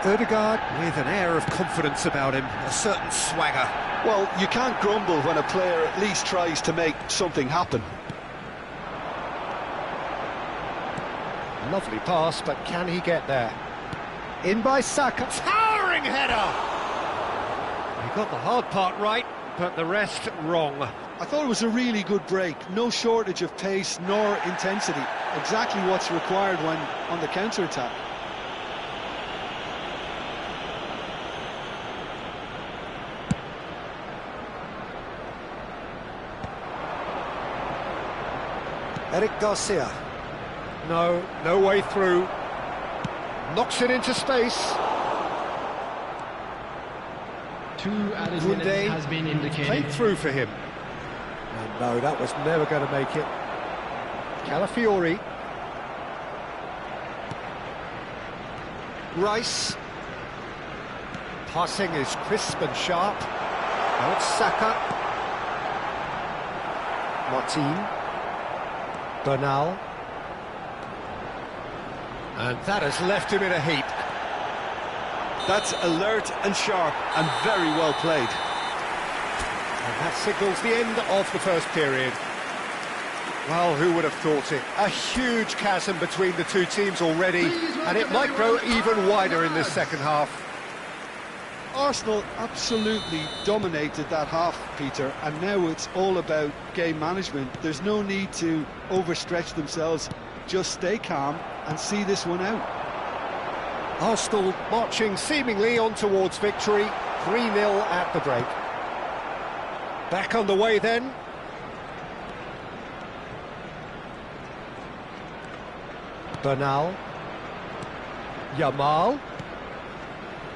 Ødegaard with an air of confidence about him, a certain swagger. Well, you can't grumble when a player at least tries to make something happen. Lovely pass, but can he get there? In by Saka. Towering header! He got the hard part right, but the rest wrong. I thought it was a really good break. No shortage of pace nor intensity. Exactly what's required when on the counter-attack. Eric Garcia. No, no way through. Knocks it into space. 2 added minutes has been indicated. Played through for him. And no, that was never going to make it. Calafiori. Rice. Passing is crisp and sharp. Now it's Saka. Martin. Bernal. And that has left him in a heap. That's alert and sharp and very well played. And that signals the end of the first period. Well, who would have thought it? A huge chasm between the two teams already, and it might grow even wider in this second half. Arsenal absolutely dominated that half, Peter, and now it's all about game management. There's no need to overstretch themselves. Just stay calm and see this one out. Arsenal marching seemingly on towards victory, 3-0 at the break. Back on the way then. Bernal. Yamal.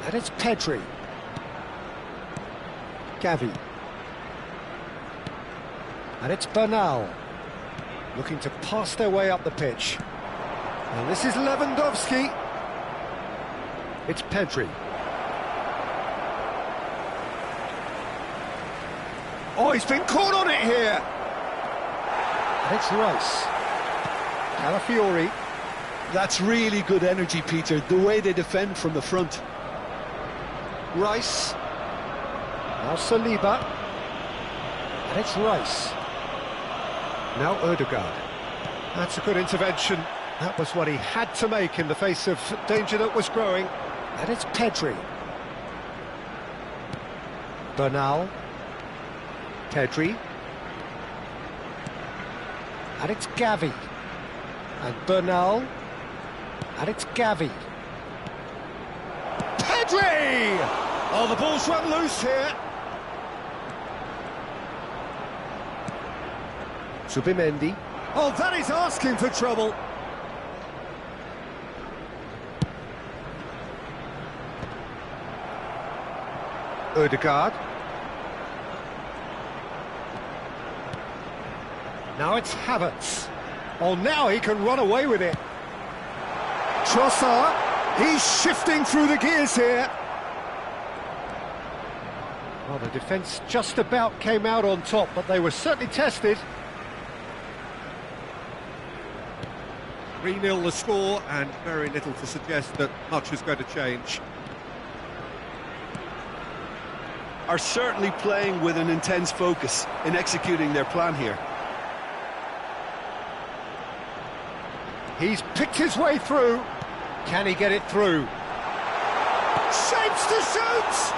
And it's Pedri. Gavi. And it's Bernal. Looking to pass their way up the pitch. And this is Lewandowski. It's Pedri. Oh, he's been caught on it here. And it's Rice. Calafiori. That's really good energy, Peter, the way they defend from the front. Rice. Now Saliba. And it's Rice. Now Odegaard. That's a good intervention. That was what he had to make in the face of danger that was growing. And it's Pedri. Bernal. Pedri. And it's Gavi. And Bernal. And it's Gavi. Pedri! Oh, the ball's run loose here. Zubimendi. Oh, that is asking for trouble. Odegaard. Now it's Havertz. Oh, now he can run away with it. Trossard. He's shifting through the gears here. Well, the defence just about came out on top, but they were certainly tested. 3-0 the score, and very little to suggest that much is going to change. Are certainly playing with an intense focus in executing their plan here. He's picked his way through. Can he get it through? Shapes to shoot!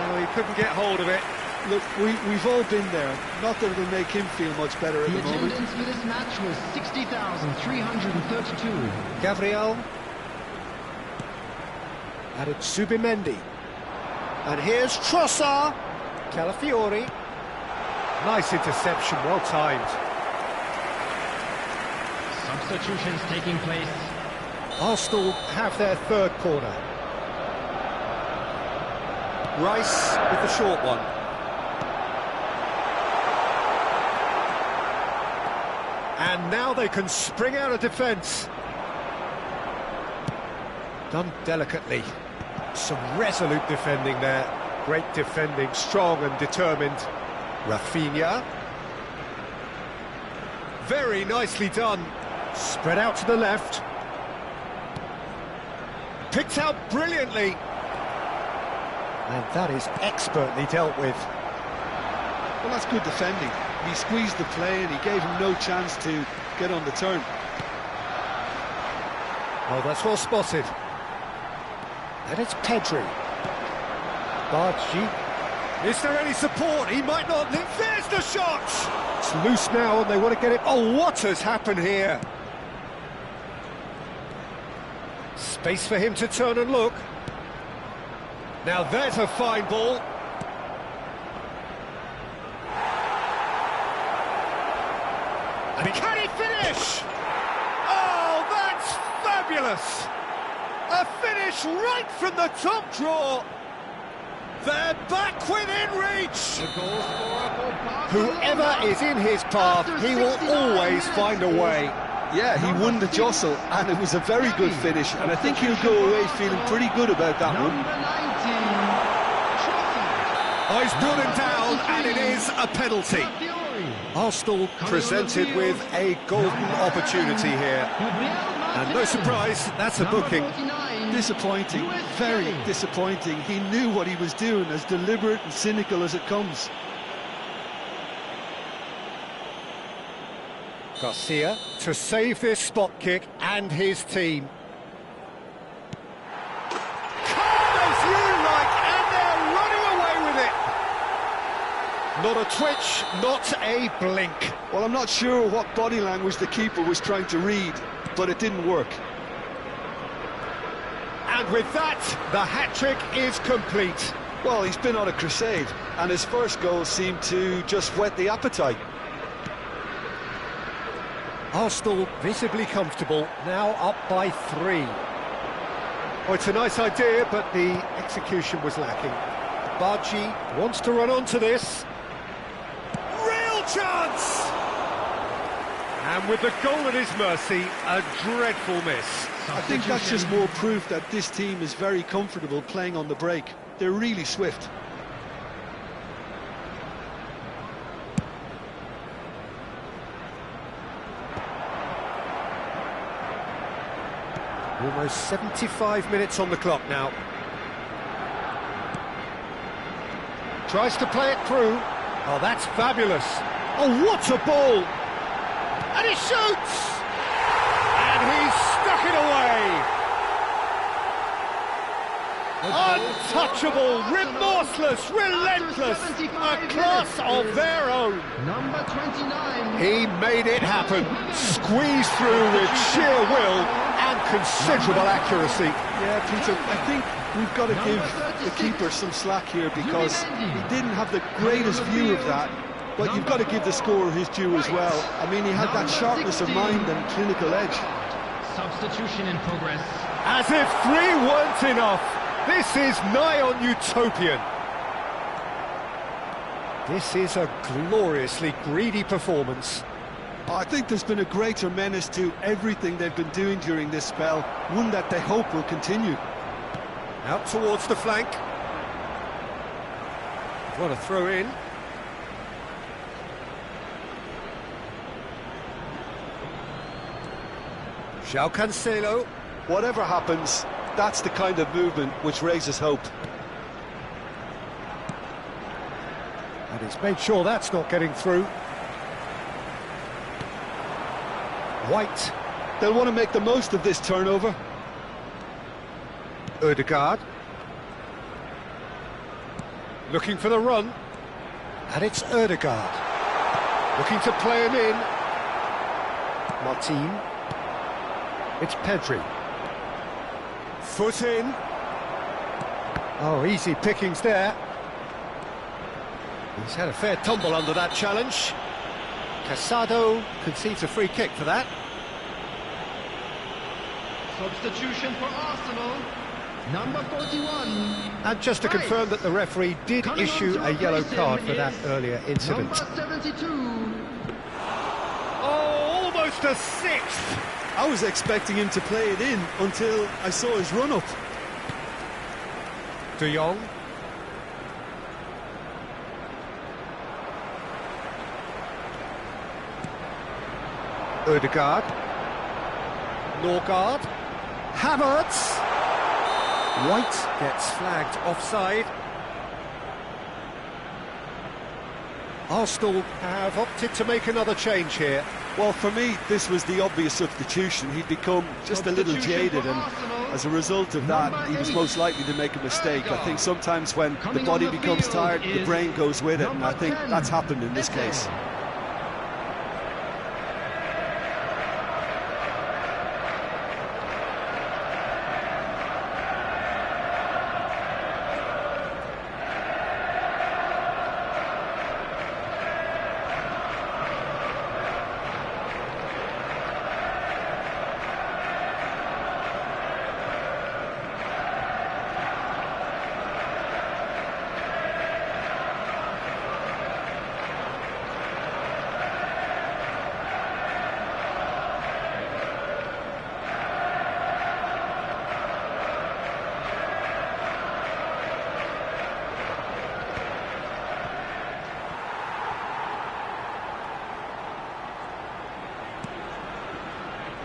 Oh, he couldn't get hold of it. Look, we've all been there. Not that it'll make him feel much better at the moment. The attendance for this match was 60,332. Gabriel. And it's Zubimendi. And here's Trossard. Calafiori. Nice interception, well timed. Substitutions taking place. Arsenal have their third corner. Rice with the short one. And now they can spring out of defence. Done delicately. Some resolute defending there. Great defending, strong and determined. Rafinha. Very nicely done. Spread out to the left. Picked out brilliantly. And that is expertly dealt with. Well, that's good defending. He squeezed the play and he gave him no chance to get on the turn. Oh, that's well spotted. And it's Pedri. Bargi. Is there any support? He might not live. There's the shot! It's loose now and they want to get it. Oh, what has happened here? Space for him to turn and look. Now there's a fine ball. Can he finish? Oh, that's fabulous! A finish right from the top draw. They're back within reach. The goal scorer for Barcelona. Whoever is in his path, he will always find a way. Yeah, he won the jostle, and it was a very good finish, and I think he'll go away feeling pretty good about that one. Number 19, Oh, he's brought him down, and it is a penalty. Fury. Arsenal presented with a golden opportunity here. And no surprise, that's a booking. Disappointing, very disappointing. He knew what he was doing, as deliberate and cynical as it comes. Garcia to save this spot kick and his team. Calm as you like, and they're running away with it. Not a twitch, not a blink. Well, I'm not sure what body language the keeper was trying to read, but it didn't work. And with that, the hat-trick is complete. Well, he's been on a crusade, and his first goal seemed to just whet the appetite. Arsenal visibly comfortable, now up by 3. Oh, it's a nice idea, but the execution was lacking. Bargi wants to run onto this. Real chance! And with the goal at his mercy, a dreadful miss. I think that's just more proof that this team is very comfortable playing on the break. They're really swift. Almost 75 minutes on the clock now. Tries to play it through. Oh, that's fabulous. Oh, what a ball! And he shoots! And he's stuck it away! Untouchable, remorseless, relentless, a class of their own. Number 29. He made it happen, squeezed through with sheer will and considerable accuracy. Yeah, Peter, I think we've got to give the keeper some slack here, because he didn't have the greatest view of that, but you've got to give the scorer his due as well. I mean, he had that sharpness of mind and clinical edge. Substitution in progress. As if 3 weren't enough, this is nigh on utopian. This is a gloriously greedy performance. I think there's been a greater menace to everything they've been doing during this spell, one that they hope will continue. Out towards the flank. What a throw in. João Cancelo. Whatever happens, that's the kind of movement which raises hope. And he's made sure that's not getting through. White. They'll want to make the most of this turnover. Ødegaard. Looking for the run. And it's Ødegaard. Looking to play him in. Martin. It's Pedri. Foot in. Oh, easy pickings there. He's had a fair tumble under that challenge. Casado concedes a free kick for that. Substitution for Arsenal. Number 41. And just to confirm that the referee did issue a yellow card for that earlier incident. Number 72. Oh, almost a 6th. I was expecting him to play it in until I saw his run-up. De Jong. Ødegaard. Norgard. Havertz. White gets flagged offside. Arsenal have opted to make another change here. Well, for me, this was the obvious substitution. He'd become just a little jaded, and as a result of that, he was most likely to make a mistake. I think sometimes when the body becomes tired, the brain goes with it, and I think that's happened in this case.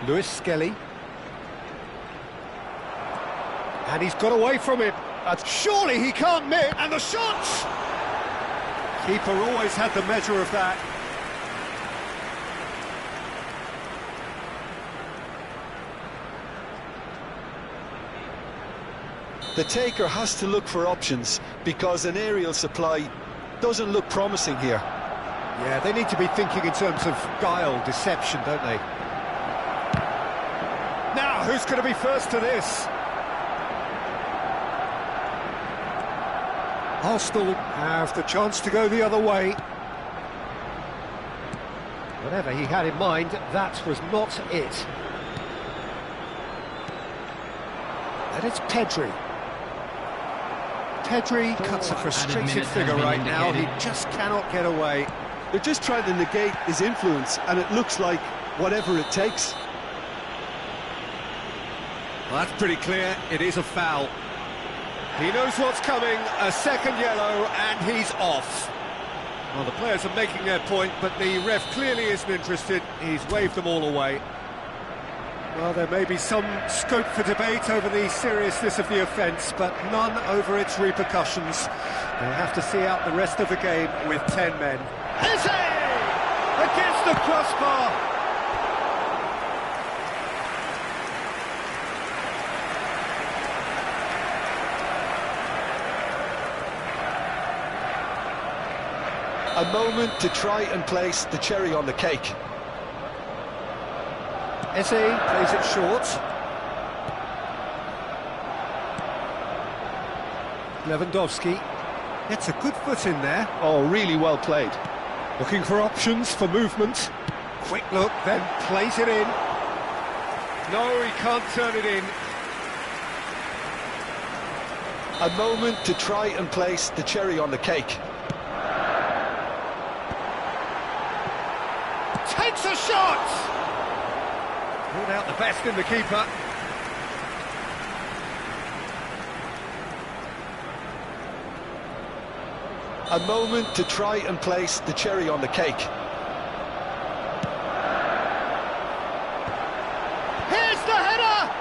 Lewis Skelly. And he's got away from it. Surely he can't miss. And the shots! Keeper always had the measure of that. The taker has to look for options because an aerial supply doesn't look promising here. Yeah, they need to be thinking in terms of guile, deception, don't they? Now, who's going to be first to this? Arsenal have the chance to go the other way. Whatever he had in mind, that was not it. And it's Pedri. Pedri cuts a frustrated figure right now. He just cannot get away. They're just trying to negate his influence, and it looks like whatever it takes. Well, that's pretty clear. It is a foul. He knows what's coming. A second yellow, and he's off. Well, the players are making their point, but the ref clearly isn't interested. He's waved them all away. Well, there may be some scope for debate over the seriousness of the offence, but none over its repercussions. They'll have to see out the rest of the game with 10 men. Is he? Against the crossbar! A moment to try and place the cherry on the cake. Eze plays it short. Lewandowski gets a good foot in there. Oh, really well played. Looking for options for movement. Quick look, then plays it in. No, he can't turn it in. A moment to try and place the cherry on the cake. Takes a shot! Pulled out the best in the keeper. A moment to try and place the cherry on the cake. Here's the header!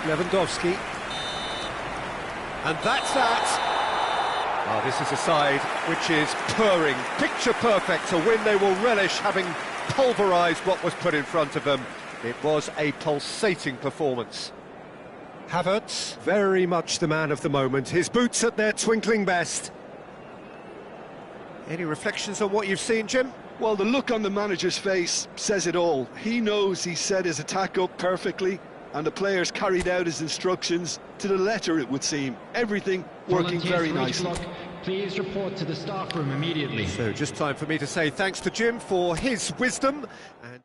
Lewandowski. And that's that. Oh, this is a side which is purring, picture perfect, a win they will relish, having pulverised what was put in front of them. It was a pulsating performance. Havertz, very much the man of the moment, his boots at their twinkling best. Any reflections on what you've seen, Jim? Well, the look on the manager's face says it all. He knows he set his attack up perfectly, and the players carried out his instructions to the letter, it would seem. Everything working very nicely. Please report to the staff room immediately. So just time for me to say thanks to Jim for his wisdom. And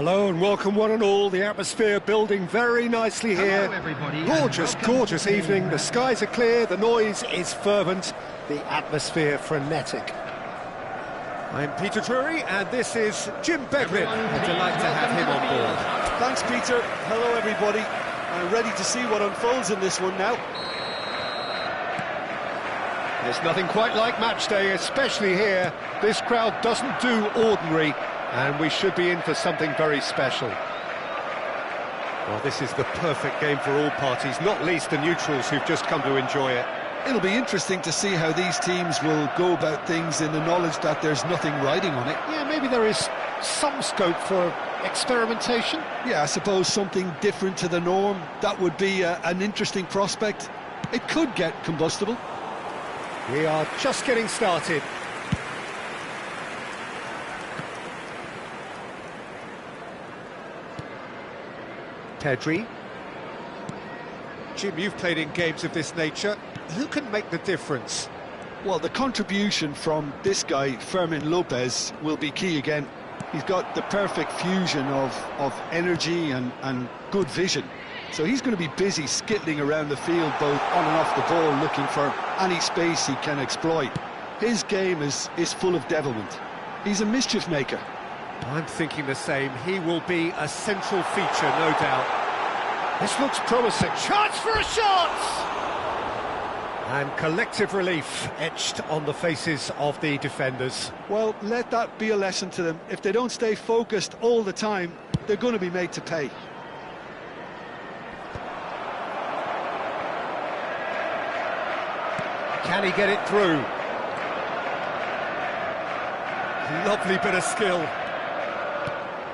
Hello and welcome one and all. The atmosphere building very nicely here. Hello, everybody, Gorgeous, gorgeous evening. The skies are clear, the noise is fervent, the atmosphere frenetic. I'm Peter Drury and this is Jim Beglin. A delight to have him on board. Thanks, Peter. Hello, everybody. I'm ready to see what unfolds in this one now. There's nothing quite like match day, especially here. This crowd doesn't do ordinary, and we should be in for something very special. Well, this is the perfect game for all parties, not least the neutrals who've just come to enjoy it. It'll be interesting to see how these teams will go about things in the knowledge that there's nothing riding on it. Yeah, maybe there is some scope for experimentation. Yeah, I suppose something different to the norm. That would be an interesting prospect. It could get combustible. We are just getting started. Pedri. Jim, you've played in games of this nature. Who can make the difference? Well, the contribution from this guy, Fermin Lopez, will be key again. He's got the perfect fusion of energy and good vision. So he's going to be busy skittling around the field, both on and off the ball, looking for any space he can exploit. His game is full of devilment. He's a mischief maker. I'm thinking the same. He will be a central feature, no doubt. This looks promising. Chance for a shot! And collective relief etched on the faces of the defenders. Well, let that be a lesson to them. If they don't stay focused all the time, they're going to be made to pay. Can he get it through? Lovely bit of skill.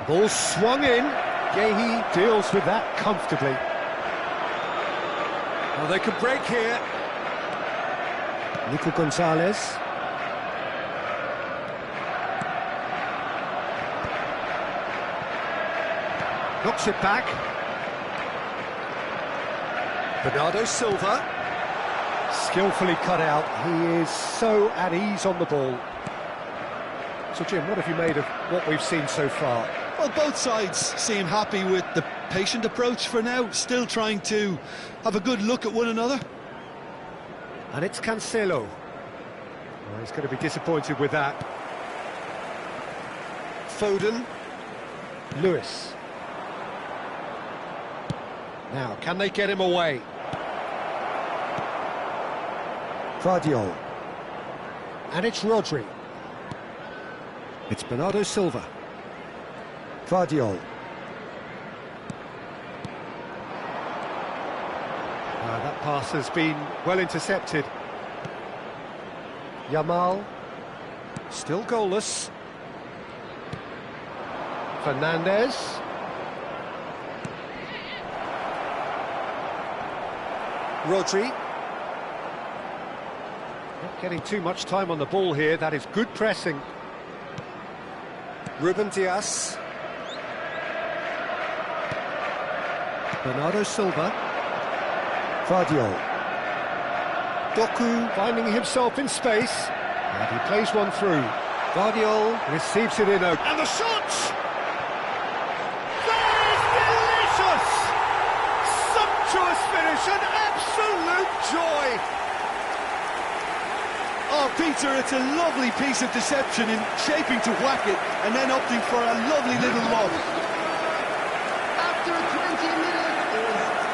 Ball swung in. Gaesss deals with that comfortably. Well, they could break here. Nico Gonzalez. Knocks it back. Bernardo Silva. Skillfully cut out. He is so at ease on the ball. So, Jim, what have you made of what we've seen so far? Well, both sides seem happy with the patient approach for now, still trying to have a good look at one another. And it's Cancelo. Well, he's going to be disappointed with that. Foden. Lewis. Now, can they get him away? Guardiola. And it's Rodri. It's Bernardo Silva. Guardiola. That pass has been well intercepted. Yamal. Still goalless. Fernandez. Rodri. Not getting too much time on the ball here. That is good pressing. Ruben Dias. Bernardo Silva. Guardiola. Doku finding himself in space. And he plays one through. Guardiola receives it in open. And the shot! That is delicious! Sumptuous finish, an absolute joy! Oh, Peter, it's a lovely piece of deception in shaping to whack it and then opting for a lovely little lob. After 20 minutes is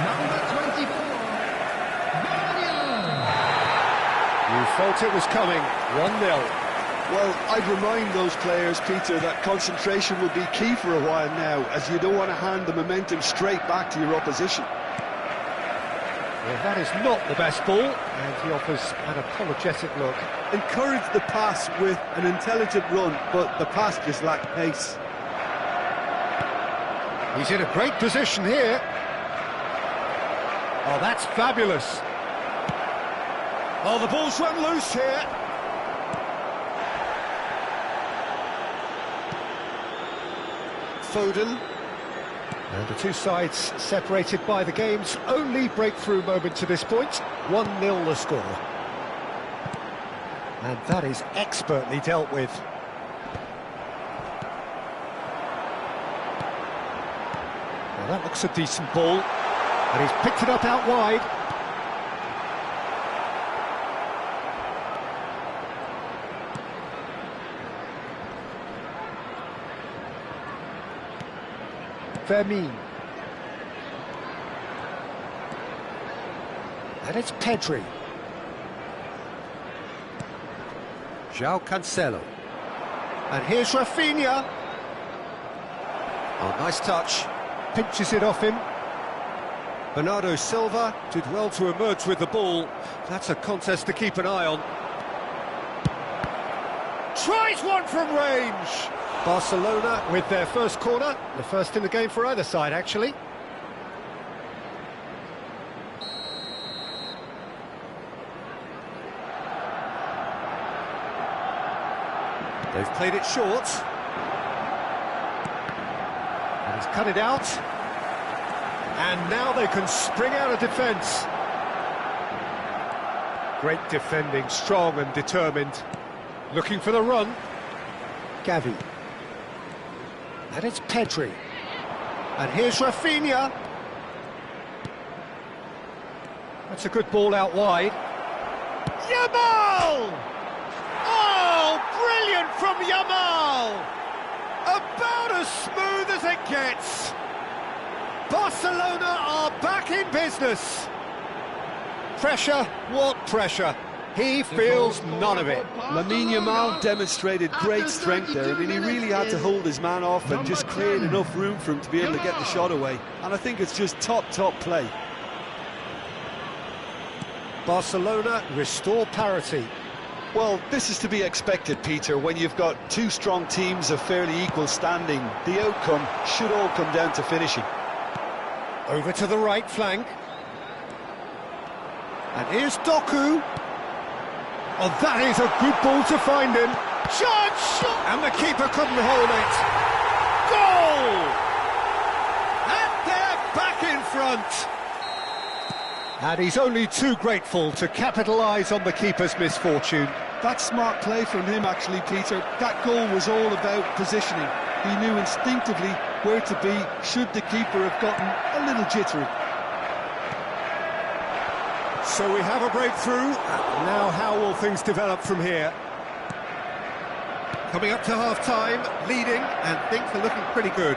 number 24, Guardiola. You felt it was coming, 1-0. Well, I'd remind those players, Peter, that concentration will be key for a while now, as you don't want to hand the momentum straight back to your opposition. Well, that is not the best ball, and he offers an apologetic look. Encourage the pass with an intelligent run, but the pass just lacked pace. He's in a great position here. Oh, that's fabulous. Oh, the ball's run loose here. Foden. And the two sides separated by the game's only breakthrough moment to this point. 1-0 the score. And that is expertly dealt with. Well, that looks a decent ball, and he's picked it up out wide. Fermin. And it's Pedri. João Cancelo. And here's Rafinha. Oh, nice touch. Pinches it off him. Bernardo Silva did well to emerge with the ball. That's a contest to keep an eye on. Tries one from range. Barcelona with their first corner. The first in the game for either side, actually. They've played it short. And he's cut it out. And now they can spring out of defence. Great defending, strong and determined. Looking for the run. Gavi. And it's Pedri. And here's Rafinha. That's a good ball out wide. Yamal! Oh, brilliant from Yamal! About as smooth as it gets. Barcelona are back in business. Pressure, what pressure? He feels none of it. Lamine Yamal demonstrated great strength there. I mean, he really had to hold his man off and just create enough room for him to be able to get the shot away. And I think it's just top play. Barcelona restore parity. Well, this is to be expected, Peter. When you've got two strong teams of fairly equal standing, the outcome should all come down to finishing. Over to the right flank. And here's Doku. Oh, that is a good ball to find him. Shot! And the keeper couldn't hold it. Goal! And they're back in front. And he's only too grateful to capitalise on the keeper's misfortune. That's smart play from him, actually, Peter. That goal was all about positioning. He knew instinctively where to be should the keeper have gotten a little jittery. So we have a breakthrough. Now how will things develop from here? Coming up to half-time, leading, and things are looking pretty good.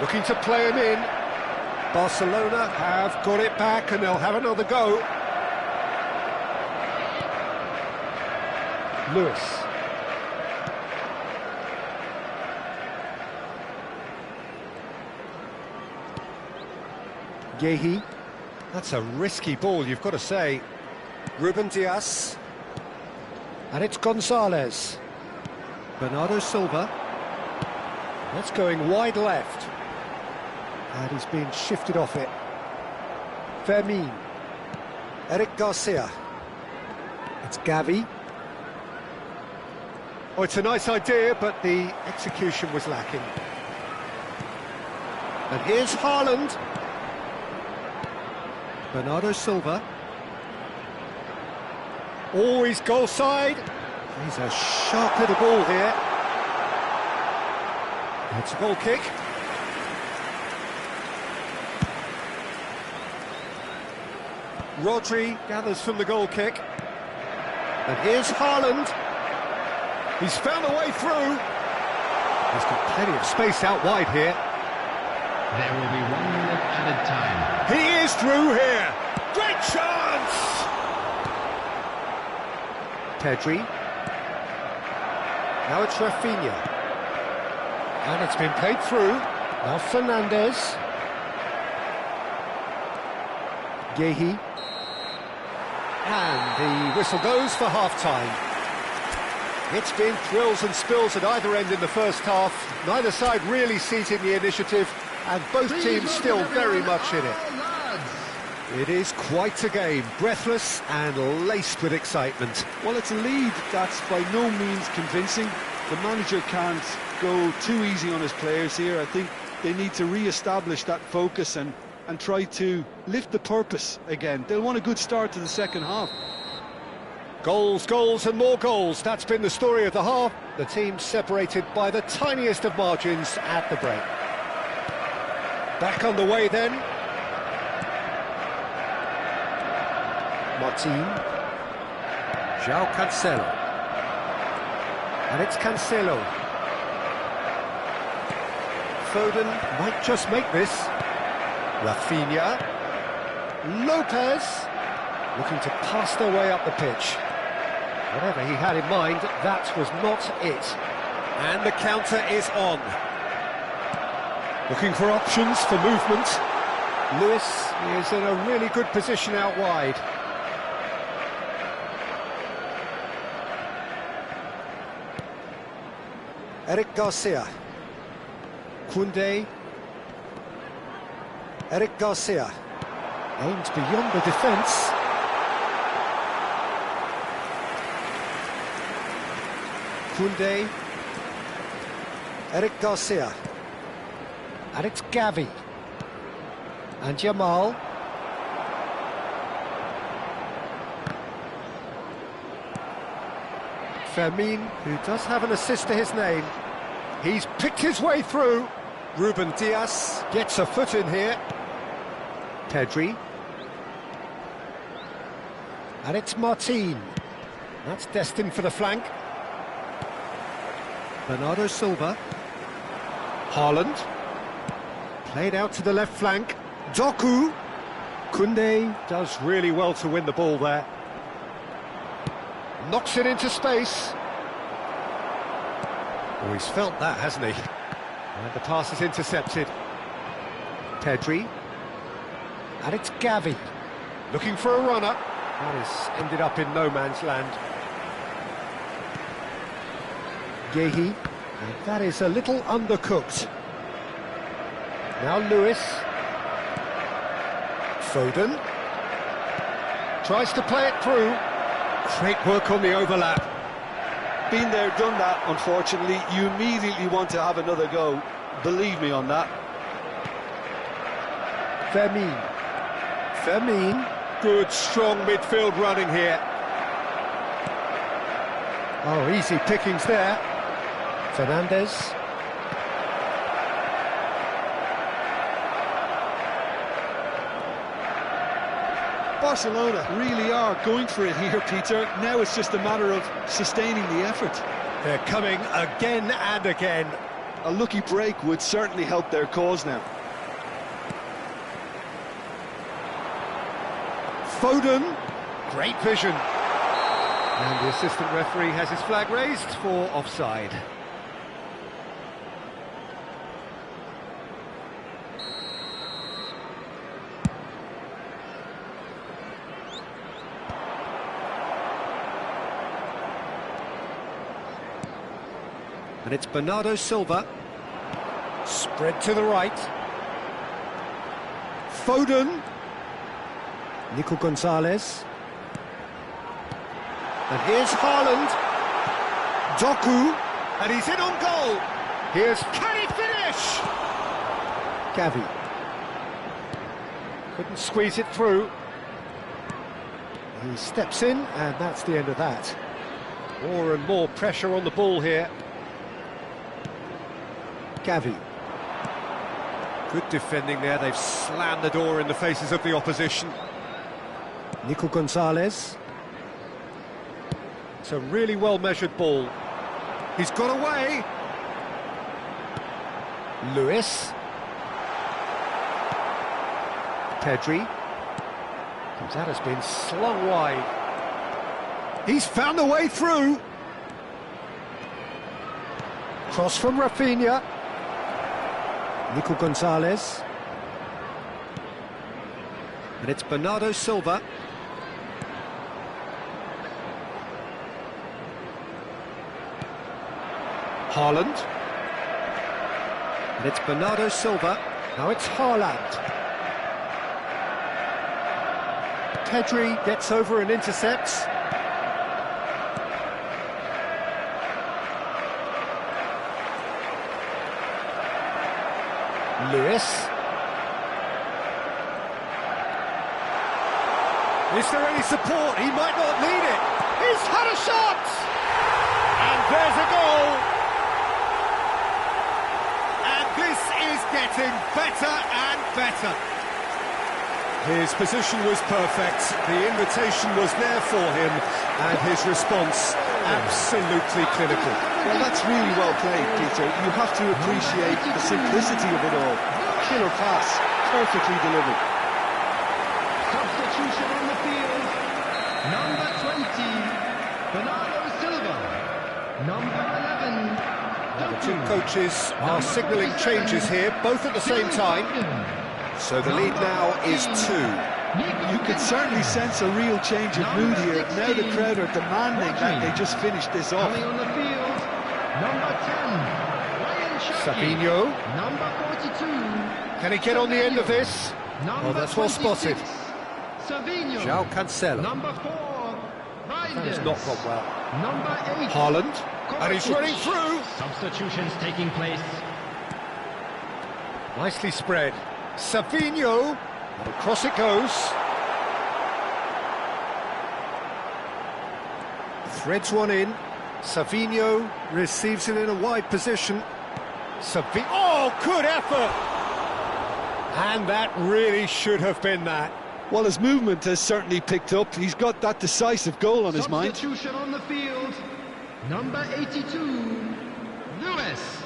Looking to play him in. Barcelona have got it back and they'll have another go. Lewis. Yehi. That's a risky ball, you've got to say. Ruben Dias. And it's Gonzalez. Bernardo Silva. That's going wide left. And he's being shifted off it. Fermin. Eric Garcia. It's Gavi. Oh, it's a nice idea, but the execution was lacking. And here's Haaland. Bernardo Silva. Oh, he's goal side. He's a sharp little ball here. It's a goal kick. Rodri gathers from the goal kick. And here's Haaland. He's found a way through. He's got plenty of space out wide here. There will be 1 minute added time. He is through here. Great chance! Pedri. Now it's Rafinha. And it's been played through. Now Fernandez. Yehi. And the whistle goes for half-time. It's been thrills and spills at either end in the first half. Neither side really seizing the initiative, and both teams still very much in it. It is quite a game, breathless and laced with excitement. Well, it's a lead that's by no means convincing. The manager can't go too easy on his players here. I think they need to re-establish that focus and try to lift the purpose again. They'll want a good start to the second half. Goals, goals and more goals. That's been the story of the half. The team separated by the tiniest of margins at the break. Back on the way then. Martin. João Cancelo. And it's Cancelo. Foden might just make this. Rafinha. Lopez. Looking to pass their way up the pitch. Whatever he had in mind, that was not it. And the counter is on. Looking for options for movement. Lewis is in a really good position out wide. Eric Garcia. Koundé. Eric Garcia. Aimed beyond the defence. Koundé. Eric Garcia. And it's Gavi. And Jamal. Fermin, who does have an assist to his name. He's picked his way through. Ruben Dias gets a foot in here. Pedri. And it's Martin. That's destined for the flank. Bernardo Silva. Haaland. Played out to the left flank. Doku. Koundé does really well to win the ball there. Knocks it into space. Oh, he's felt that, hasn't he? And the pass is intercepted. Pedri. And it's Gavi. Looking for a runner. That has ended up in no man's land. Guehi. And that is a little undercooked. Now Lewis. Foden. Tries to play it through. Great work on the overlap. Been there, done that, unfortunately. You immediately want to have another go. Believe me on that. Fermin. Fermin. Good, strong midfield running here. Oh, easy pickings there. Fernandes. Barcelona really are going for it here, Peter. Now it's just a matter of sustaining the effort. They're coming again and again. A lucky break would certainly help their cause now. Foden. Great vision. And the assistant referee has his flag raised for offside. And it's Bernardo Silva. Spread to the right. Foden. Nico Gonzalez. And here's Haaland. Doku. And he's in on goal. Here's... Can he finish? Gavi. Couldn't squeeze it through. He steps in, and that's the end of that. More and more pressure on the ball here. Gavi. Good defending there. They've slammed the door in the faces of the opposition. Nico Gonzalez. It's a really well-measured ball. He's got away. Lewis. Pedri. That has been slung wide. He's found a way through. Cross from Rafinha. Nico Gonzalez. And it's Bernardo Silva. Haaland. And it's Bernardo Silva. Now it's Haaland. Pedri gets over and intercepts. Lewis. Is there any support? He might not need it. He's had a shot! And there's a goal! And this is getting better and better. His position was perfect, the invitation was there for him, and his response absolutely clinical. Well, that's really well played, Peter. You have to appreciate the simplicity of it all. Killer pass, perfectly delivered. Substitution on the field. Number 20, Bernardo Silva. Number 11, The two coaches are signalling changes here, both at the same time. So the lead now is 2. You can certainly sense a real change of mood here. Now the crowd are demanding that they just finish this off. Coming on the field, number 10, Ryan Shaki. Sabinho. Number 42. Can he get on the end of this? Number That's well 26, spotted. Savinho. João Cancelo. Number 4, That has Reinders. not gone well. Number 8, Haaland. And he's Kovacic. running through. Substitutions taking place. Nicely spread. Savinho. And across it goes. Threads one in. Savinho receives it in a wide position. Oh, good effort! And that really should have been that. Well, his movement has certainly picked up. He's got that decisive goal on his mind. Substitution on the field. Number 82, Lewis.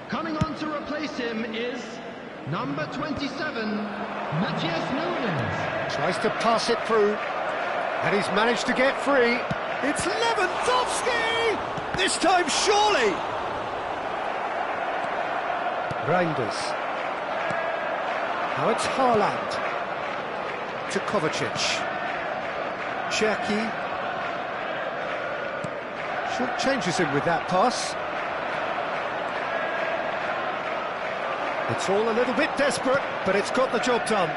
Coming on to replace him is number 27, Matthias Nunes. Tries to pass it through. And he's managed to get free. It's Lewandowski! This time, surely! Reinders. Now it's Haaland. To Kovacic. Cherki. Short changes him with that pass. It's all a little bit desperate, but it's got the job done.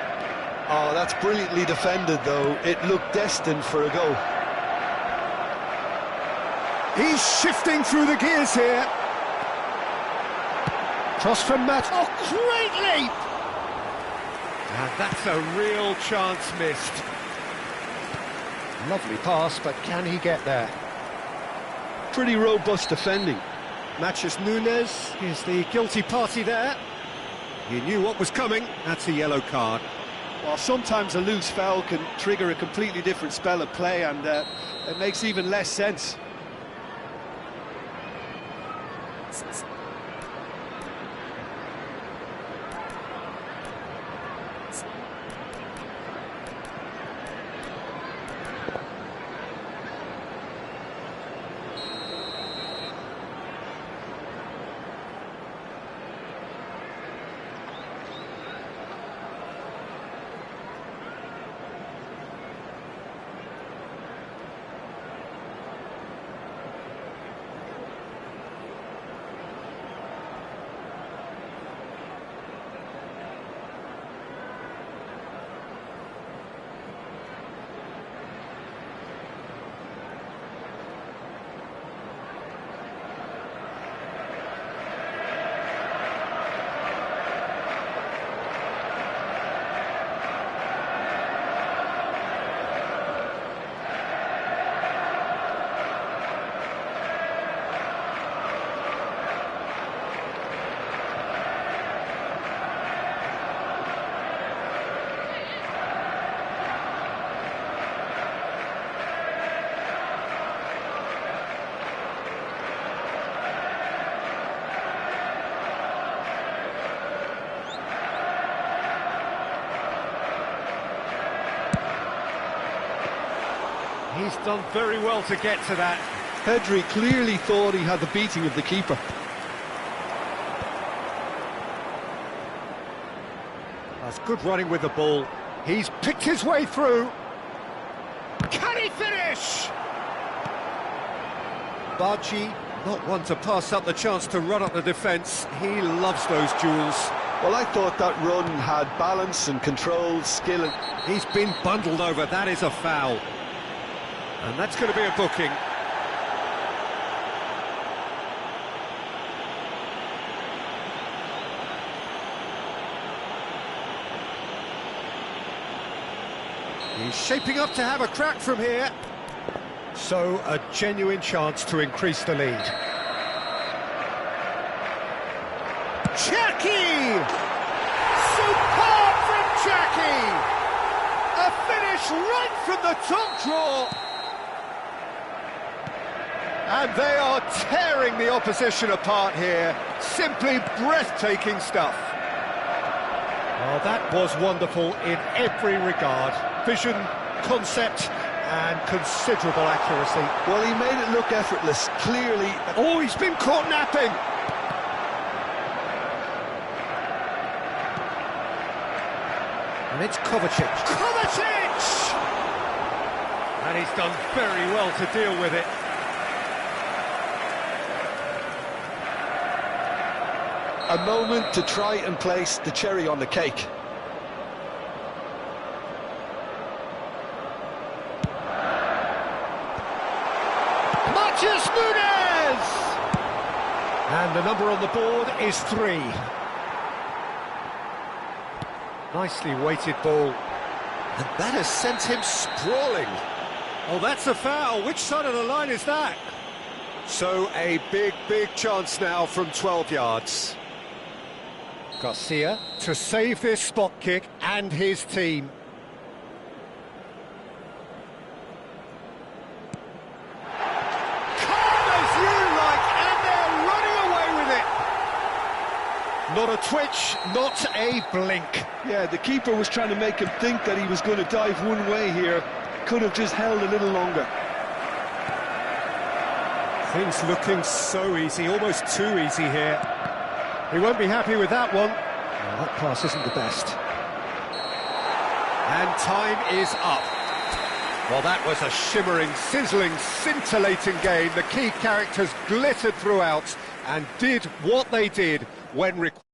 Oh, that's brilliantly defended, though. It looked destined for a goal. He's shifting through the gears here. Cross from Matt. Oh, great leap! And that's a real chance missed. Lovely pass, but can he get there? Pretty robust defending. Matthias Nunes is the guilty party there. He knew what was coming. That's a yellow card. Well, sometimes a loose foul can trigger a completely different spell of play, and it makes even less sense. He's done very well to get to that. Pedri clearly thought he had the beating of the keeper. That's good running with the ball. He's picked his way through. Can he finish? Bargi, not one to pass up the chance to run up the defence. He loves those duels. Well, I thought that run had balance and control, skill, and... He's been bundled over. That is a foul. And that's going to be a booking. He's shaping up to have a crack from here. So, a genuine chance to increase the lead. Jackie! Superb from Jackie! A finish right from the top draw! And they are tearing the opposition apart here. Simply breathtaking stuff. Oh, that was wonderful in every regard. Vision, concept, and considerable accuracy. Well, he made it look effortless, clearly. Oh, he's been caught napping! And it's Kovacic. Kovacic! And he's done very well to deal with it. A moment to try and place the cherry on the cake. Nunes! And the number on the board is 3. Nicely weighted ball. And that has sent him sprawling. Oh, that's a foul. Which side of the line is that? So a big chance now from 12 yards. Garcia to save this spot kick and his team. Not a twitch, not a blink. Yeah, the keeper was trying to make him think that he was going to dive one way here. Could have just held a little longer. Things looking so easy, almost too easy here. He won't be happy with that one. Well, that pass isn't the best. And time is up. Well, that was a shimmering, sizzling, scintillating game. The key characters glittered throughout and did what they did when required.